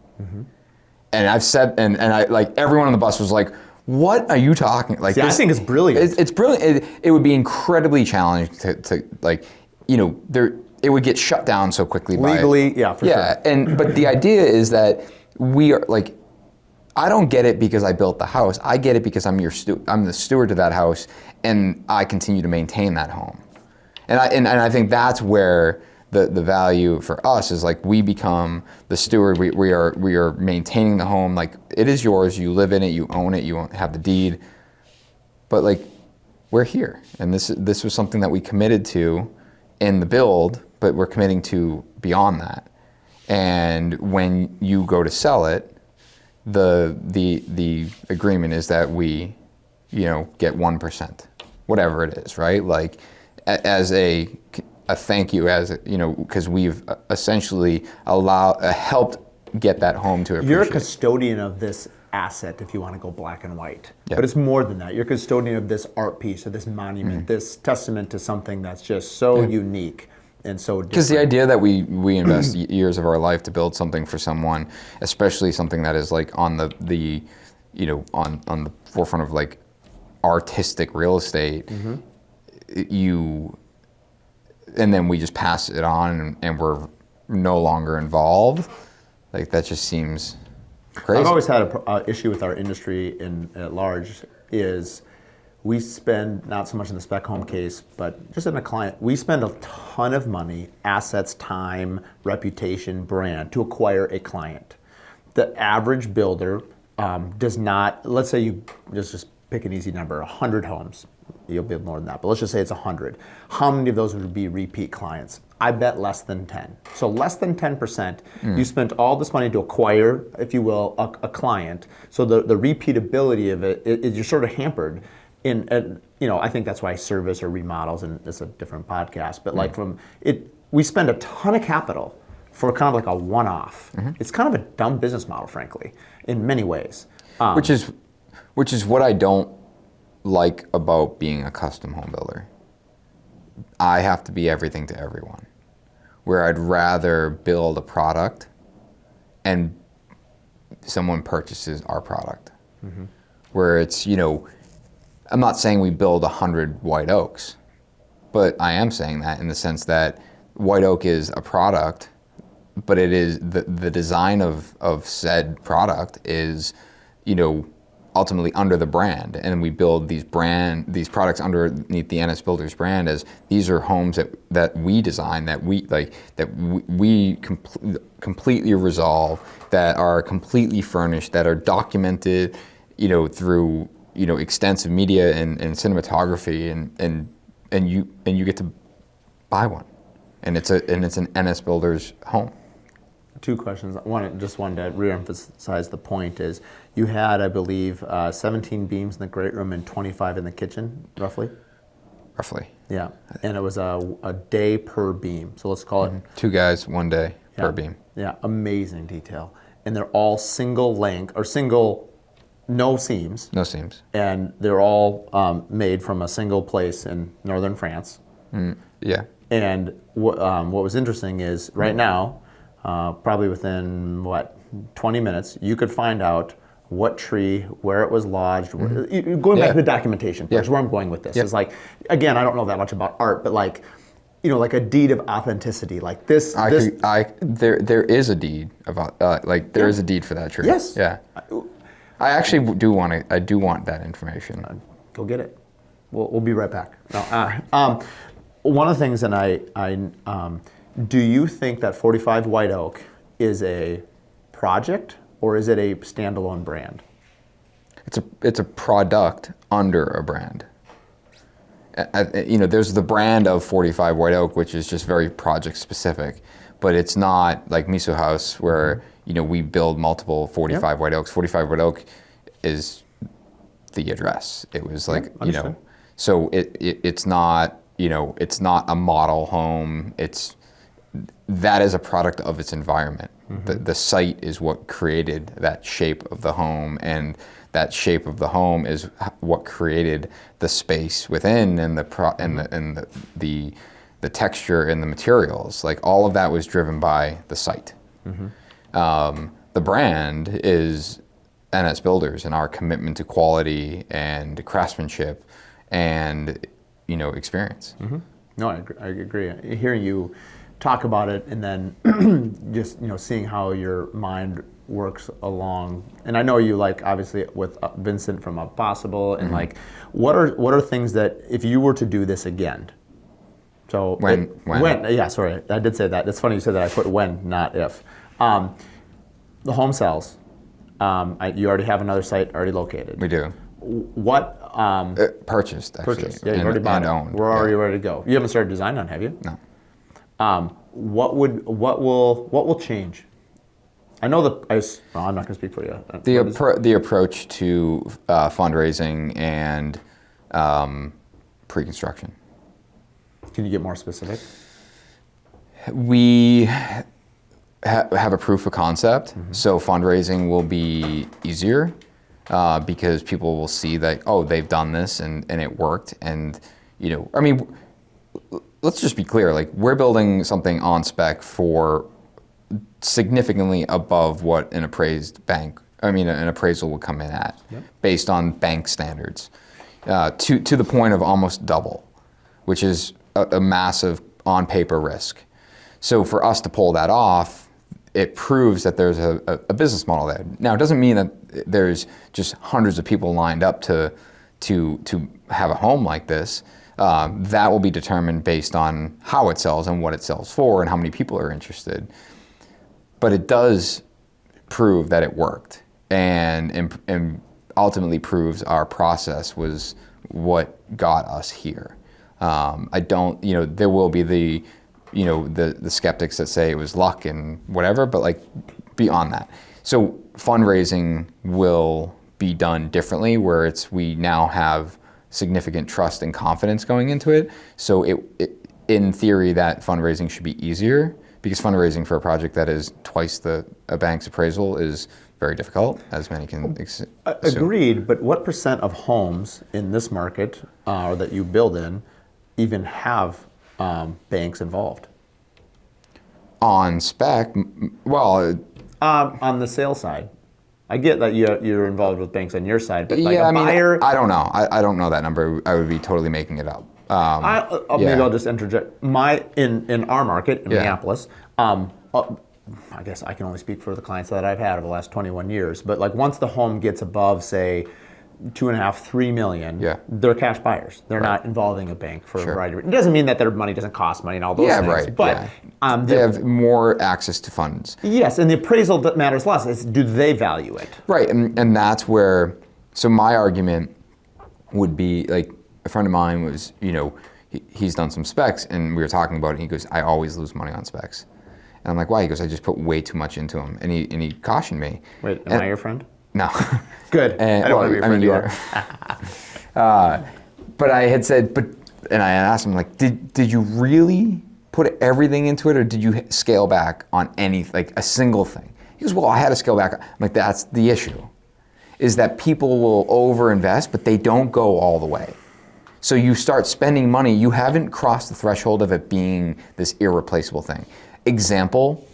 And I've said, and I like everyone on the bus was like, what are you talking like? See, I think it's brilliant. It's brilliant. It would be incredibly challenging to like. It would get shut down so quickly. Legally, yeah, for sure. But the idea is that we are like, I don't get it because I built the house. I get it because I'm the steward to that house, and I continue to maintain that home. And I think that's where the value for us is like we become the steward. We are maintaining the home. Like it is yours. You live in it. You own it. You have the deed. But like we're here, and this was something that we committed to in the build, but we're committing to beyond that. And when you go to sell it, the agreement is that we, get 1%, whatever it is, right? Like as a thank you, because we've essentially helped get that home to appreciate. You're a custodian of this asset, if you want to go black and white. Yeah. But it's more than that. You're custodian of this art piece, of this monument, this testament to something that's just so unique and so different. Because the idea that we invest years of our life to build something for someone, especially something that is like on the on the forefront of like artistic real estate, and then we just pass it on and we're no longer involved. Like that just seems crazy. I've always had an issue with our industry at large is we spend, not so much in the spec home case, but just in a client, we spend a ton of money, assets, time, reputation, brand to acquire a client. The average builder does not, let's say you just pick an easy number, 100 homes. You'll build more than that, but let's just say it's 100. How many of those would be repeat clients? I bet less than 10. So less than 10%, you spent all this money to acquire, if you will, a client. So the repeatability of it, you're sort of hampered. I think that's why service or remodels, and it's a different podcast, but like we spend a ton of capital for kind of like a one-off. It's kind of a dumb business model, frankly, in many ways. Which is what I don't like about being a custom home builder. I have to be everything to everyone. Where I'd rather build a product and someone purchases our product. Where it's, I'm not saying we build 100 White Oaks, but I am saying that in the sense that white oak is a product, but it is the design of said product is, ultimately under the brand, and we build these products underneath the NS Builders brand as these are homes that we design, that we completely resolve, that are completely furnished, that are documented, through extensive media and cinematography, and you get to buy one, and it's an NS Builders home. Two questions. One, just wanted to reemphasize the point is you had, I believe, 17 beams in the great room and 25 in the kitchen, roughly? Roughly. Yeah. And it was a day per beam. So let's call it... 2 guys, 1 day per beam. Yeah, amazing detail. And they're all single length, or no seams. No seams. And they're all made from a single place in northern France. Yeah. And what was interesting is right now, probably within 20 minutes, you could find out what tree, where it was lodged. Going back to the documentation, that's where I'm going with this. Is like, again, I don't know that much about art, but like a deed of authenticity, like this. There is a deed about there is a deed for that tree. Yes. Yeah. I actually do want it. I do want that information. Go get it. We'll be right back. No, one of the things, and do you think that 45 White Oak is a project or is it a standalone brand? It's a product under a brand. There's the brand of 45 White Oak, which is just very project specific, but it's not like Miso House where we build multiple 45 White Oaks. 45 White Oak is the address. It was like so it's not it's not a model home. That is a product of its environment. The site is what created that shape of the home, and that shape of the home is what created the space within and the texture and the materials. Like all of that was driven by the site. The brand is NS Builders and our commitment to quality and craftsmanship and experience. No, I agree. Hearing you talk about it and then just seeing how your mind works along, and I know you like obviously with Vincent from Possible, and like what are things that if you were to do this again? So when yeah, sorry, I did say that. It's funny you said that. I put when, not if. The home sells. You already have another site already located. We do. What? Purchased, actually. Purchased. Yeah, you already bought it. Owned. We're already ready to go. You haven't started design on, have you? No. What will change? I know I'm not going to speak for you. The approach to fundraising and pre-construction. Can you get more specific? We have a proof of concept, so fundraising will be easier because people will see that, they've done this and it worked. And, let's just be clear, like we're building something on spec for significantly above what an appraisal would come in at based on bank standards to the point of almost double, which is a massive on paper risk. So for us to pull that off, it proves that there's a business model there. Now, it doesn't mean that there's just hundreds of people lined up to have a home like this. That will be determined based on how it sells and what it sells for and how many people are interested. But it does prove that it worked, and ultimately proves our process was what got us here. There will be the skeptics that say it was luck and whatever, but like beyond that. So fundraising will be done differently, where we now have significant trust and confidence going into it. So in theory, that fundraising should be easier, because fundraising for a project that is twice a bank's appraisal is very difficult, as many can assume. Agreed, but what percent of homes in this market or that you build in even have banks involved? On spec, well... on the sale side. I get that you're involved with banks on your side, but like yeah, a buyer... I don't know. I don't know that number. I would be totally making it up. Maybe I'll just interject. In our market in Yeah. Minneapolis, I guess I can only speak for the clients that I've had over the last 21 years. But like once the home gets above, say, 2.5, 3 million, Yeah. they're cash buyers. They're not involving a bank for a Sure. variety of reasons. It doesn't mean that their money doesn't cost money and all those things. Right. But They have more access to funds. yes, and the appraisal that matters less is do they value it? Right, and that's where, so my argument would be, like, a friend of mine was, he's done some specs, and we were talking about it, and he goes, I always lose money on specs. And I'm like, why? He goes, I just put way too much into them. And he cautioned me. Wait, am I your friend? No. Good. And, I don't want to be your friend you are. But I had said, and I asked him, like, did you really put everything into it, or did you scale back on like a single thing? He goes, well, I had to scale back. I'm like, that's the issue, is that people will overinvest, but they don't go all the way. So you start spending money, you haven't crossed the threshold of it being this irreplaceable thing. Example,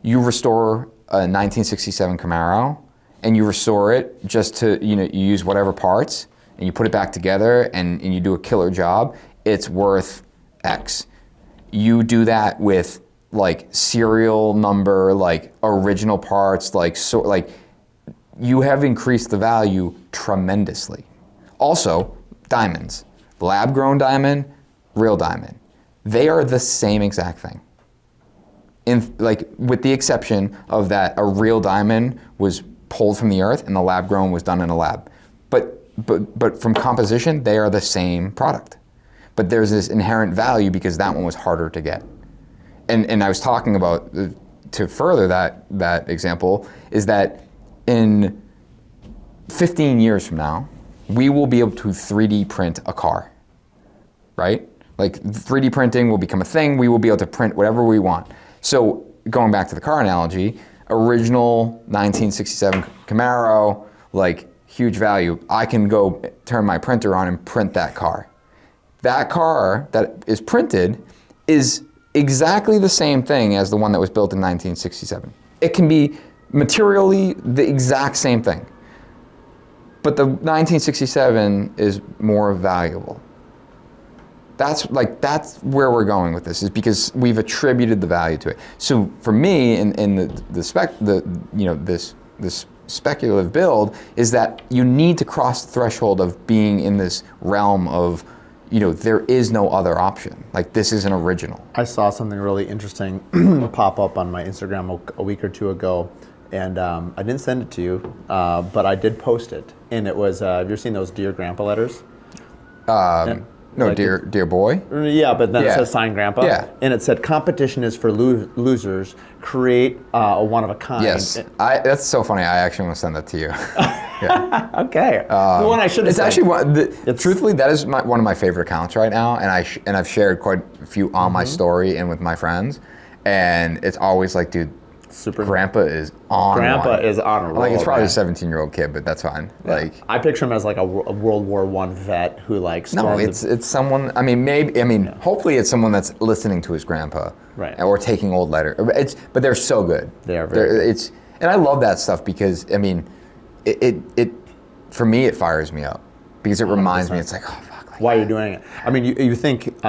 you restore a 1967 Camaro, and you restore it just to, you use whatever parts, and you put it back together, and you do a killer job, it's worth X. You do that with like serial number, like original parts, like you have increased the value tremendously. Also, diamonds, lab-grown diamond, real diamond, they are the same exact thing. With the exception of that a real diamond was pulled from the earth and the lab grown was done in a lab. But from composition, they are the same product. But there's this inherent value because that one was harder to get. And I was talking about, to further that example, is that in 15 years from now, we will be able to 3D print a car, right? Like 3D printing will become a thing. We will be able to print whatever we want. So going back to the car analogy, original 1967 Camaro, like huge value. I can go turn my printer on and print that car. That car that is printed is exactly the same thing as the one that was built in 1967. It can be materially the exact same thing. But the 1967 is more valuable. That's where we're going with this, is because we've attributed the value to it. So for me, in this speculative build, is that you need to cross the threshold of being in this realm of, there is no other option. Like, this is an original. I saw something really interesting pop up on my Instagram a week or two ago, and I didn't send it to you, but I did post it. And it was, have you ever seen those Dear Grandpa letters? No, like dear boy. Yeah, but then it says sign grandpa. Yeah. And it said competition is for losers. Create a one of a kind. Yes. That's so funny. I actually want to send that to you. Yeah. Okay. The one I should have It's said. actually truthfully, that is one of my favorite accounts right now, and I've shared quite a few on my story and with my friends, and it's always like, dude, Grandpa is on. Grandpa is on a roll. Like, it's probably man. a 17-year-old kid, but that's fine. Yeah. Like, I picture him as like a World War I vet who like no, it's someone. I mean, hopefully it's someone that's listening to his grandpa, right, or taking old letters. But they're so good. They are very good. And I love that stuff because it for me it fires me up because it reminds 100%. Me it's like, oh fuck. Like, why you're doing it? I mean, you think.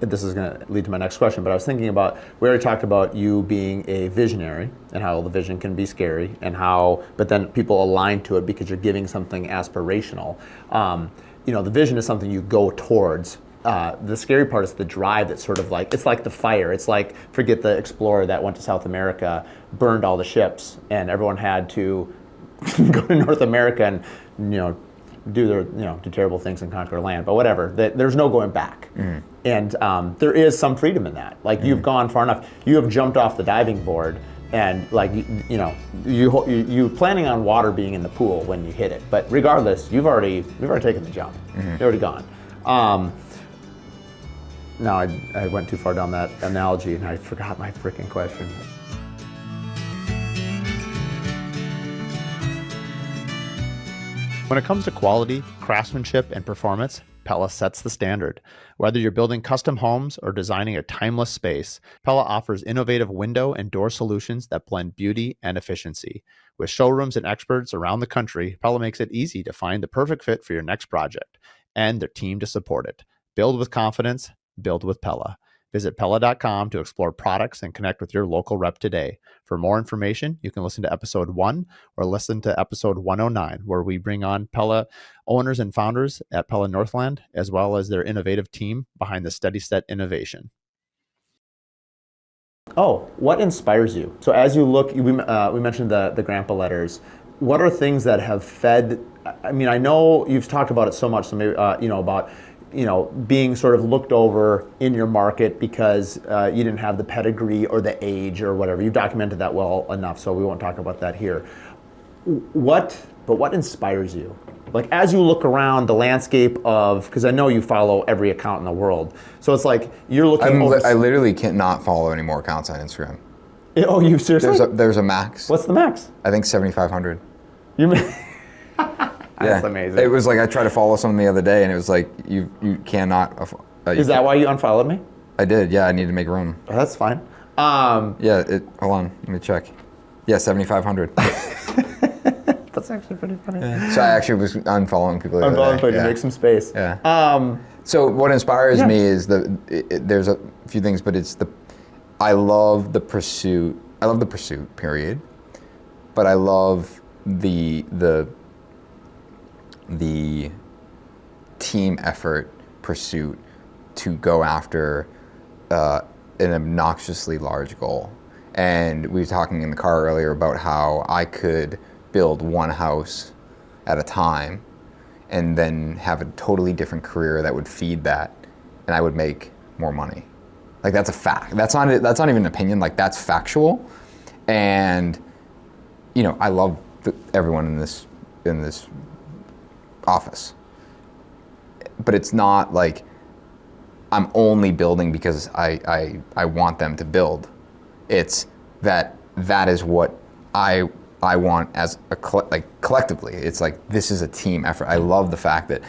This is going to lead to my next question, but I was thinking about, we already talked about you being a visionary and how the vision can be scary and but then people align to it because you're giving something aspirational. The vision is something you go towards. The scary part is the drive that's sort of like, it's like the fire. It's like, forget the explorer that went to South America, burned all the ships, and everyone had to go to North America and, do terrible things and conquer land, but whatever. There's no going back, and there is some freedom in that. Like you've gone far enough. You have jumped off the diving board, and like you planning on water being in the pool when you hit it. But regardless, you've already taken the jump. You've already gone. Now I went too far down that analogy, and I forgot my freaking question. When it comes to quality, craftsmanship, and performance, Pella sets the standard. Whether you're building custom homes or designing a timeless space, Pella offers innovative window and door solutions that blend beauty and efficiency. With showrooms and experts around the country, Pella makes it easy to find the perfect fit for your next project and their team to support it. Build with confidence, build with Pella. Visit Pella.com to explore products and connect with your local rep today. For more information, you can listen to episode 1 or listen to episode 109, where we bring on Pella owners and founders at Pella Northland, as well as their innovative team behind the Steady Set innovation. Oh, what inspires you? So as you look, we mentioned the grandpa letters. What are things that have fed? I mean, I know you've talked about it so much. So maybe about being sort of looked over in your market because you didn't have the pedigree or the age or whatever. You've documented that well enough, so we won't talk about that here. What inspires you? Like as you look around the landscape of, because I know you follow every account in the world, so it's like you're looking. I literally cannot follow any more accounts on Instagram. Oh, you seriously? There's a max. What's the max? I think 7,500. You mean? That's amazing. It was like I tried to follow someone the other day, and it was like you cannot. Is that why you unfollowed me? I did. Yeah, I need to make room. Oh, that's fine. Hold on. Let me check. Yeah, 7,500. That's actually pretty funny. Yeah. So I actually was unfollowing people the other day. To make some space. Yeah. So what inspires me is there's a few things, but it's I love the pursuit. I love the pursuit, period. But I love the team effort pursuit to go after an obnoxiously large goal. And we were talking in the car earlier about how I could build one house at a time and then have a totally different career that would feed that, and I would make more money. Like that's a fact. That's not even an opinion. Like that's factual. And I love everyone in this office, but it's not like I'm only building because I want them to build. It's that is what I want as collectively. It's like this is a team effort. I love the fact that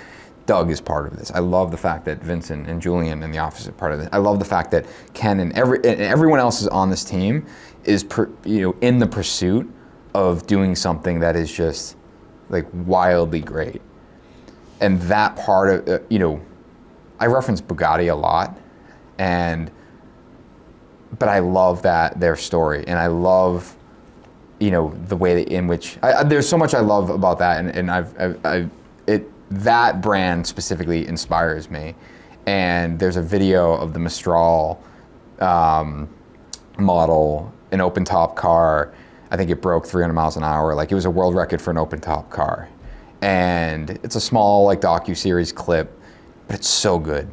Doug is part of this. I love the fact that Vincent and Julian in the office are part of it. I love the fact that Ken and everyone else is on this team is in the pursuit of doing something that is just like wildly great. And that part of I reference Bugatti a lot, but I love their story, and I love the way in which there's so much I love about that, and that brand specifically inspires me. And there's a video of the Mistral model, an open top car. I think it broke 300 miles an hour. Like it was a world record for an open top car. And it's a small like docu-series clip, but it's so good.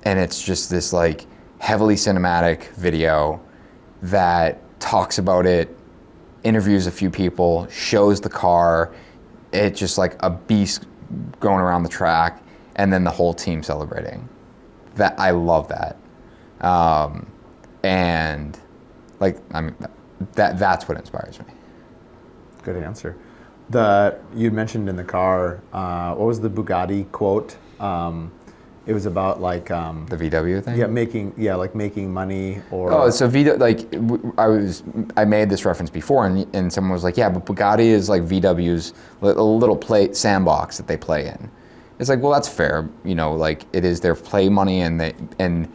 And it's just this like heavily cinematic video that talks about it, interviews a few people, shows the car. It's just like a beast going around the track, and then the whole team celebrating. That I love that. And like that's what inspires me. Good answer. You mentioned in the car, what was the Bugatti quote? It was about like the VW thing. Making money or. So I made this reference before, and someone was like, yeah, but Bugatti is like VW's little sandbox that they play in. It's like, well, that's fair. Like it is their play money, and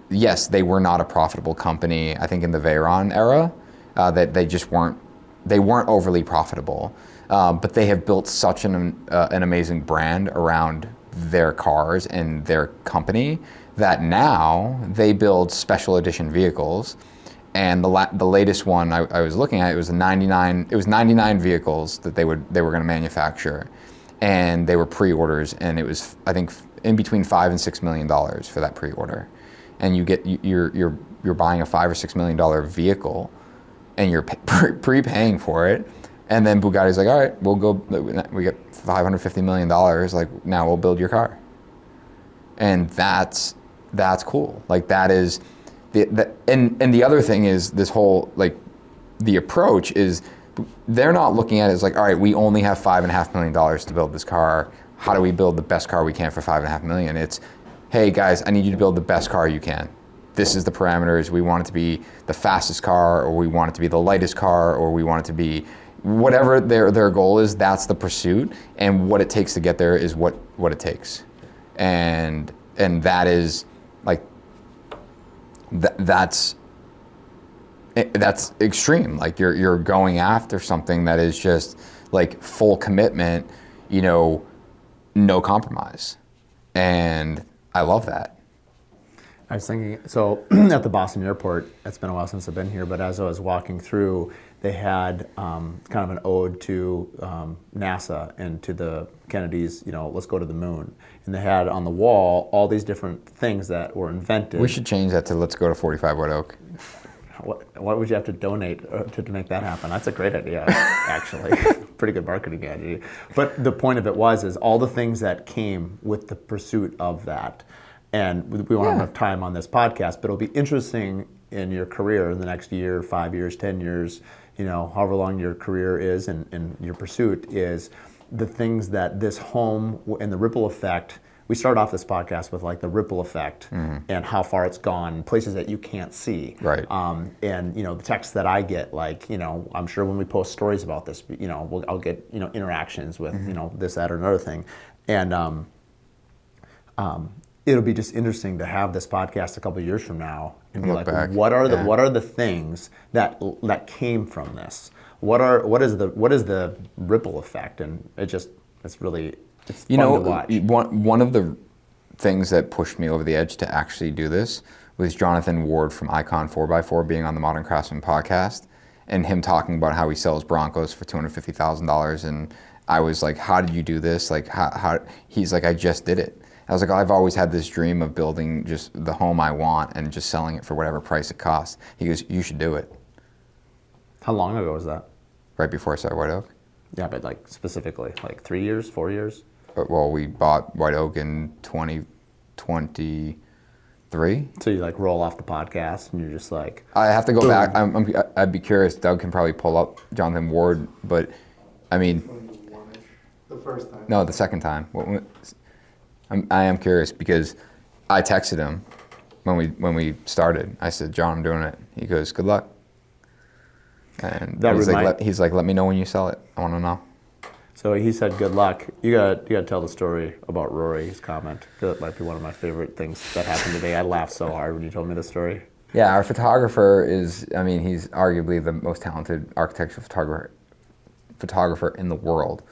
yes, they were not a profitable company. I think in the Veyron era, that they just weren't. They weren't overly profitable, but they have built such an amazing brand around their cars and their company that now they build special edition vehicles. And the latest one I was looking at, it was 99 vehicles that they were going to manufacture, and they were pre-orders, and it was I think in between $5 and $6 million for that pre-order. And you're buying a $5 or $6 million vehicle, and you're prepaying for it. And then Bugatti's like, all right, we get $550 million, like now we'll build your car. And that's cool. Like that is, and the other thing is this whole, like the approach is they're not looking at it as like, all right, we only have $5.5 million to build this car. How do we build the best car we can for $5.5 million? It's, hey guys, I need you to build the best car you can. This is the parameters. We want it to be the fastest car, or we want it to be the lightest car, or we want it to be whatever their goal is. That's the pursuit, and what it takes to get there is what it takes. And And that is like, that's extreme. Like you're going after something that is just like full commitment, you know, no compromise. And I love that. I was thinking, so at the Boston airport, it's been a while since I've been here, but as I was walking through, they had kind of an ode to NASA and to the Kennedys, you know, let's go to the moon. And they had on the wall all these different things that were invented. We should change that to let's go to 45 White Oak. What would you have to donate to make that happen? That's a great idea, actually. Pretty good marketing idea. But the point of it is all the things that came with the pursuit of that. And we won't have enough time on this podcast, but it'll be interesting in your career in the next year, 5 years, 10 years, you know, however long your career is and your pursuit is the things that this home and the ripple effect. We start off this podcast with like the ripple effect and how far it's gone, places that you can't see. Right. And you know the texts that I get, like, you know, I'm sure when we post stories about this, you know, I'll get, you know, interactions with you know this, that, or another thing, and it'll be just interesting to have this podcast a couple of years from now and be like, back. what are the things that came from this? What is the ripple effect? And it's really. It's fun to watch. One of the things that pushed me over the edge to actually do this was Jonathan Ward from Icon 4x4 being on the Modern Craftsman podcast and him talking about how he sells Broncos for $250,000. And I was like, how did you do this? Like, how? He's like, I just did it. I was like, I've always had this dream of building just the home I want and just selling it for whatever price it costs. He goes, you should do it. How long ago was that? Right before I started White Oak. Yeah, but like specifically, like 3 years, 4 years? Well, we bought White Oak in 2023. So you like roll off the podcast and you're just like... I have to go boom. back. I'd be curious. Doug can probably pull up Jonathan Ward, but I mean... The first time. No, the second time. I am curious because I texted him when we started. I said, John, I'm doing it. He goes, good luck. And he's like, let me know when you sell it. I want to know. So he said, good luck. You gotta tell the story about Rory's comment. That might be one of my favorite things that happened today. I laughed so hard when you told me the story. Yeah, our photographer he's arguably the most talented architectural photographer in the world.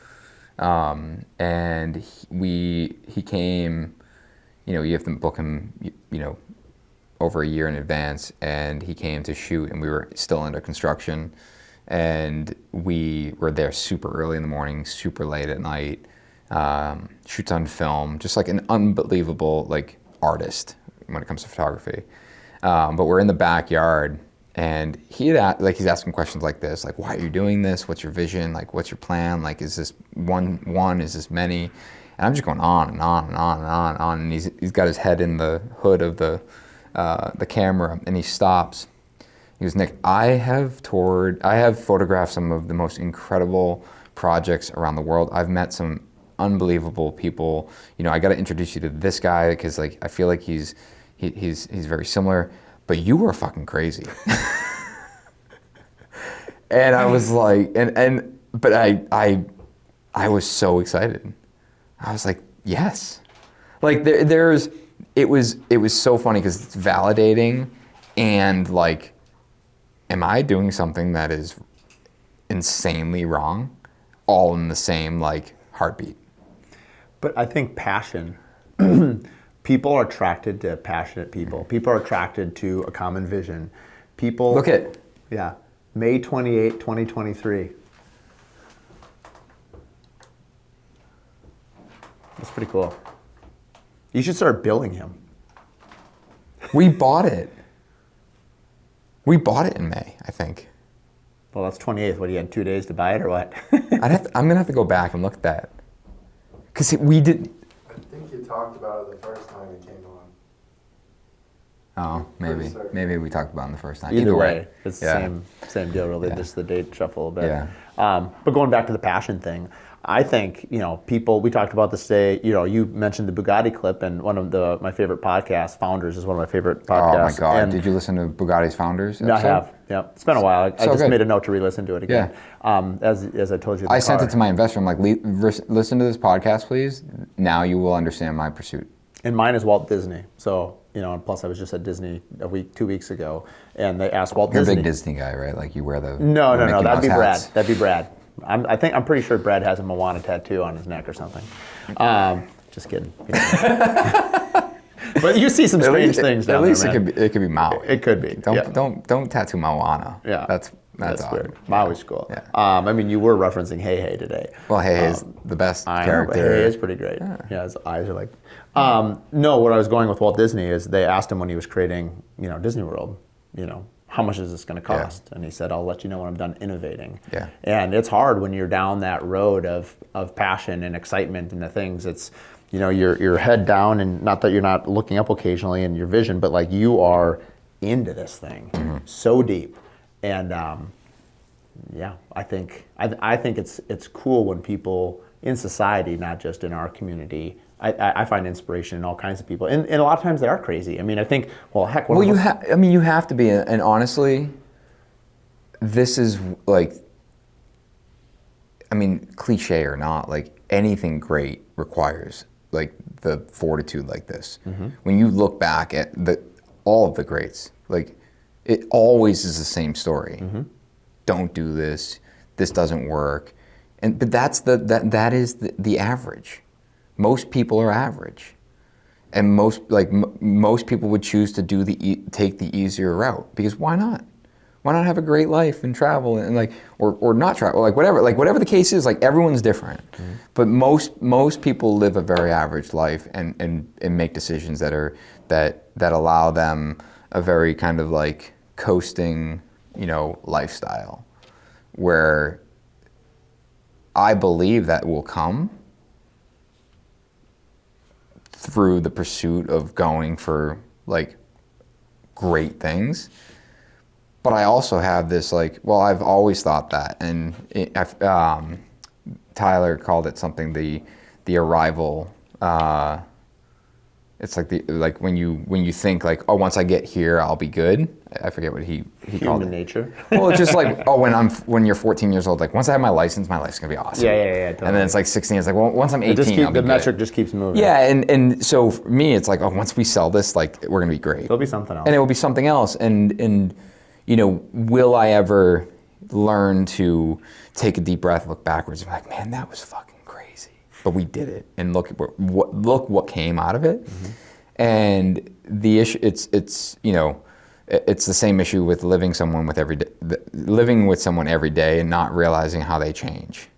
And he came, you know, you have to book him, you know, over a year in advance, and he came to shoot, and we were still under construction. And we were there super early in the morning, super late at night, shoots on film, just like an unbelievable like artist when it comes to photography. But we're in the backyard, and he's asking questions like this, like, why are you doing this? What's your vision? Like, what's your plan? Like, is this one? Is this many? And I'm just going on and on and on and on and on. And he's got his head in the hood of the camera, and he stops. He goes, Nick, I have photographed some of the most incredible projects around the world. I've met some unbelievable people. You know, I got to introduce you to this guy because, like, I feel like he's very similar. But you were fucking crazy. And I was like, but I was so excited. I was like, yes. Like it was so funny because it's validating and like, am I doing something that is insanely wrong? All in the same like heartbeat. But I think passion, people are attracted to passionate people. People are attracted to a common vision. Look at. Yeah. May 28, 2023. That's pretty cool. You should start billing him. We bought it. We bought it in May, I think. Well, that's 28th. What, you had 2 days to buy it or what? I'm going to have to go back and look at that. Because we did... I think you talked about it the first time it came on. Oh, maybe. Maybe we talked about it the first time. Either way, it's the same deal, really. Yeah. Just the date shuffle a bit. Yeah. But going back to the passion thing, I think, you know, people, we talked about this today, you know, you mentioned the Bugatti clip, and one of my favorite podcasts, Founders, is one of my favorite podcasts. Oh my God. And did you listen to Bugatti's Founders episode? I have. Yeah. It's been a while. I just good. made a note to re-listen to it again. Yeah. As I told you. Sent it to my investor. I'm like, listen to this podcast, please. Now you will understand my pursuit. And mine is Walt Disney. So, and plus I was just at Disney 2 weeks ago, and they asked Walt You're Disney. a big Disney guy, right? Like you wear the No, Mickey that'd be Mouse Brad. hats. That'd be Brad. I'm pretty sure Brad has a Moana tattoo on his neck or something. Just kidding. But you see some strange things down At least there, man. it could be Maui. It could be. Don't tattoo Moana. Yeah. That's odd. weird. Maui's cool. Yeah. You were referencing Hey Hey today. Well, Hey is the best I know, character. but Hey Hey is pretty great. Yeah, his eyes are like. No, what I was going with Walt Disney is they asked him when he was creating, Disney World, how much is this going to cost? Yeah. And he said, I'll let you know when I'm done innovating. Yeah. And it's hard when you're down that road of passion and excitement and the things. It's, your head down, and not that you're not looking up occasionally in your vision, but like you are into this thing so deep. And I think it's cool when people in society, not just in our community, I find inspiration in all kinds of people, and a lot of times they are crazy. I think, well, heck. Well, you have to be, and honestly, this is like, cliche or not, like anything great requires like the fortitude like this. When you look back at all of the greats, like it always is the same story. Don't do this. This doesn't work, but that is the average. Most people are average, and most people would choose to take the easier route, because why not? Why not have a great life and travel and or not travel, whatever the case is, like everyone's different. But most people live a very average life and make decisions that allow them a very kind of like coasting, lifestyle, where I believe that will come through the pursuit of going for like great things. But I also have this I've always thought that, and Tyler called it something, the arrival. It's like when you think like, oh, once I get here I'll be good. I forget what he called it. Human nature. Well, it's just like, oh, when you're 14 years old, like once I have my license, my life's gonna be awesome. Yeah. Totally. And then it's like 16. It's like, well, once I'm 18, I'll be the good. metric just keeps moving. Yeah, and so for me, it's like, oh, once we sell this, like we're gonna be great. There'll be something else. And it will be something else. And will I ever learn to take a deep breath, look backwards, and be like, man, that was fucking crazy, but we did it, and look what came out of it. And the issue, it's the same issue with living with someone every day and not realizing how they change.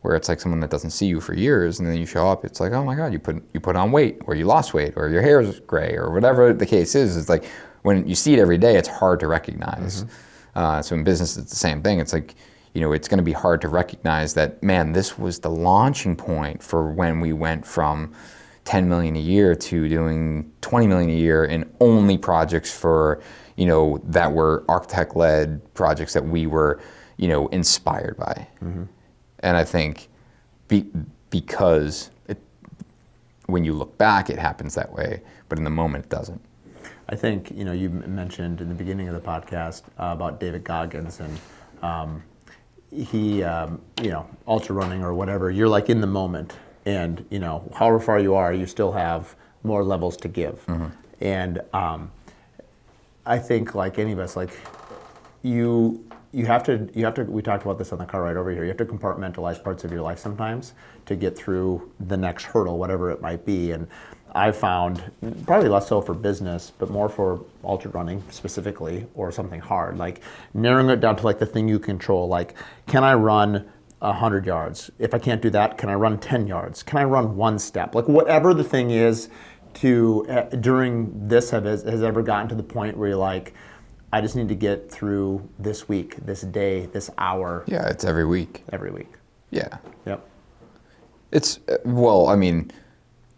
Where it's like someone that doesn't see you for years, and then you show up, it's like, oh my God, you put on weight, or you lost weight, or your hair is gray, or whatever the case is. It's like when you see it every day, it's hard to recognize. So in business, it's the same thing. It's like, it's going to be hard to recognize that, man, this was the launching point for when we went from 10 million a year to doing 20 million a year in only projects for, that were architect-led projects that we were, inspired by. And I think because when you look back, it happens that way, but in the moment, it doesn't. I think, you mentioned in the beginning of the podcast about David Goggins, and he, ultra running or whatever, you're like in the moment, and, however far you are, you still have more levels to give. And I think like any of us, like you have to, we talked about this on the car ride over here, you have to compartmentalize parts of your life sometimes to get through the next hurdle, whatever it might be. And I've found, probably less so for business, but more for ultra running specifically, or something hard, like narrowing it down to like the thing you control. Like, can I run 100 yards? If I can't do that, can I run 10 yards? Can I run one step? Like whatever the thing is, during this has ever gotten to the point where you're like, I just need to get through this week, this day, this hour. Yeah, it's every week. Every week. Yeah. Yep. It's,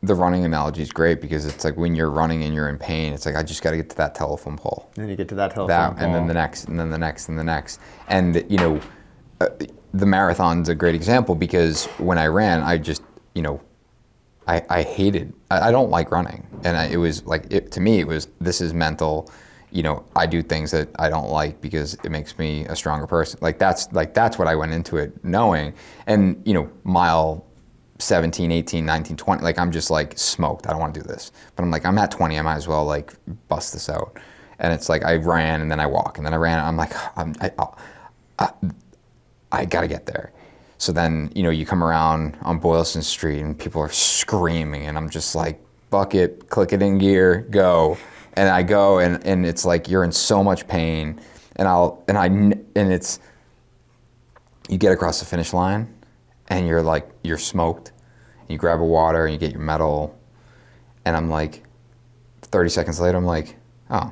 the running analogy is great, because it's like when you're running and you're in pain, it's like, I just got to get to that telephone pole. And then you get to that telephone pole. And then the next, and then the next, and the next. And, the marathon's a great example, because when I ran, I just, I hated, I don't like running. And it was like, to me, it was, this is mental. I do things that I don't like because it makes me a stronger person. That's what I went into it knowing. And, mile 17, 18, 19, 20. Like, I'm just like smoked. I don't want to do this. But I'm like, I'm at 20. I might as well like bust this out. And it's like I ran and then I walk and then I ran. I'm like, I got to get there. So then, you come around on Boylston Street and people are screaming and I'm just like, bucket, click it in gear, go. And I go and it's like you're in so much pain and it's, you get across the finish line and you're smoked. You grab a water and you get your medal. And I'm like, 30 seconds later, I'm like, oh,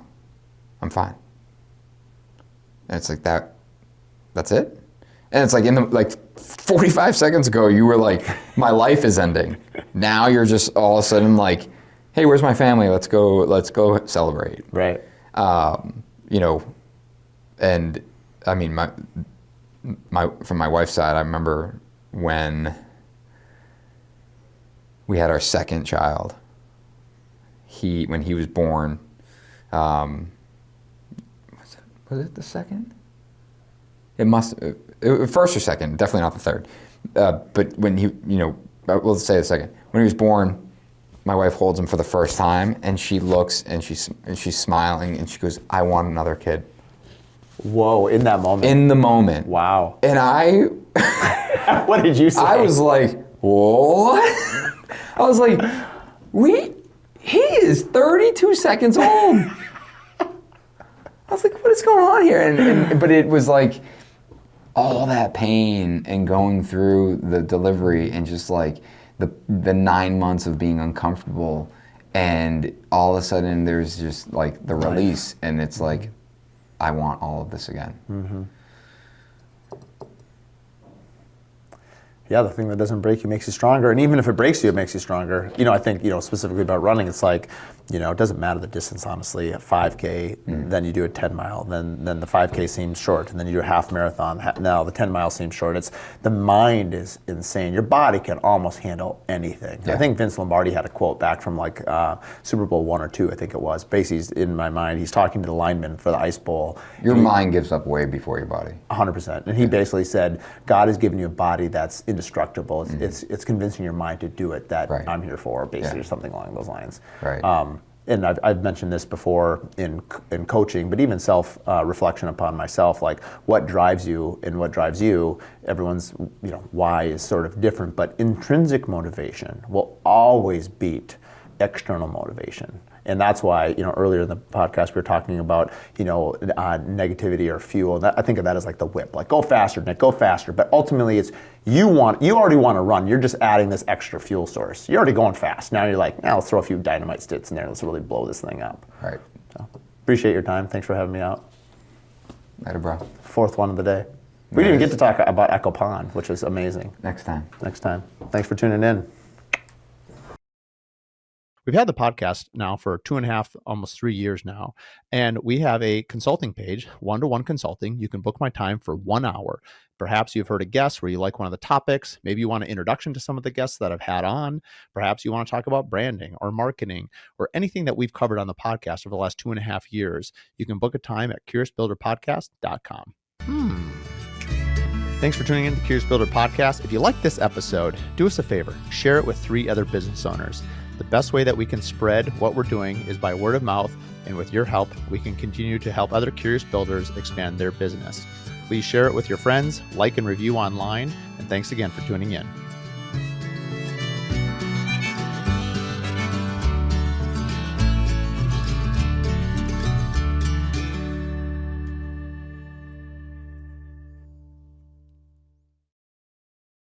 I'm fine. And it's like that's it? And it's like 45 seconds ago, you were like, my life is ending. Now you're just all of a sudden like, hey, where's my family? Let's go celebrate. Right. And I mean, from my wife's side, I remember when we had our second child. When he was born, was it the second? First or second, definitely not the third. But when let's say the second. When he was born, my wife holds him for the first time, and she looks and she's smiling, and she goes, "I want another kid." Whoa! In that moment. In the moment. Wow. And I. What did you say? I was like, what? I was like, he is 32 seconds old. I was like, what is going on here? But it was like all that pain and going through the delivery and just like the 9 months of being uncomfortable, and all of a sudden there's just like the release, and it's like, I want all of this again. Mm-hmm. Yeah, the thing that doesn't break you makes you stronger. And even if it breaks you, it makes you stronger. I think, specifically about running, it's like, it doesn't matter the distance, honestly. A 5K, then you do a 10 mile, then the 5K seems short, and then you do a half marathon. Now the 10 miles seems short. The mind is insane. Your body can almost handle anything. Yeah. I think Vince Lombardi had a quote back from like Super Bowl 1 or 2, I think it was. Basically, in my mind, he's talking to the lineman for the Ice Bowl. Your mind gives up way before your body. 100%. And he basically said, God has given you a body that's indestructible. It's convincing your mind to do it that I'm here for, basically, or something along those lines. Right. And I've mentioned this before in coaching, but even self-reflection upon myself, like what drives you and what drives you, everyone's why is sort of different, but intrinsic motivation will always beat external motivation. And that's why, earlier in the podcast we were talking about, negativity or fuel. And I think of that as like the whip, like go faster, Nick, go faster. But ultimately it's you already want to run. You're just adding this extra fuel source. You're already going fast. Now you're like, let's throw a few dynamite sticks in there. Let's really blow this thing up. Right. So, appreciate your time. Thanks for having me out. Later, bro. Fourth one of the day. We didn't even get to talk about Echo Pond, which is amazing. Next time. Thanks for tuning in. We've had the podcast now for 2.5, almost 3 years now, and we have a consulting page, one-to-one consulting. You can book my time for 1 hour. Perhaps you've heard a guest where you like one of the topics. Maybe you want an introduction to some of the guests that I've had on. Perhaps you want to talk about branding or marketing or anything that we've covered on the podcast over the last 2.5 years. You can book a time at curiousbuilderpodcast.com. Thanks for tuning in to the Curious Builder Podcast. If you like this episode, do us a favor, share it with 3 other business owners. The best way that we can spread what we're doing is by word of mouth, and with your help, we can continue to help other curious builders expand their business. Please share it with your friends, like and review online, and thanks again for tuning in.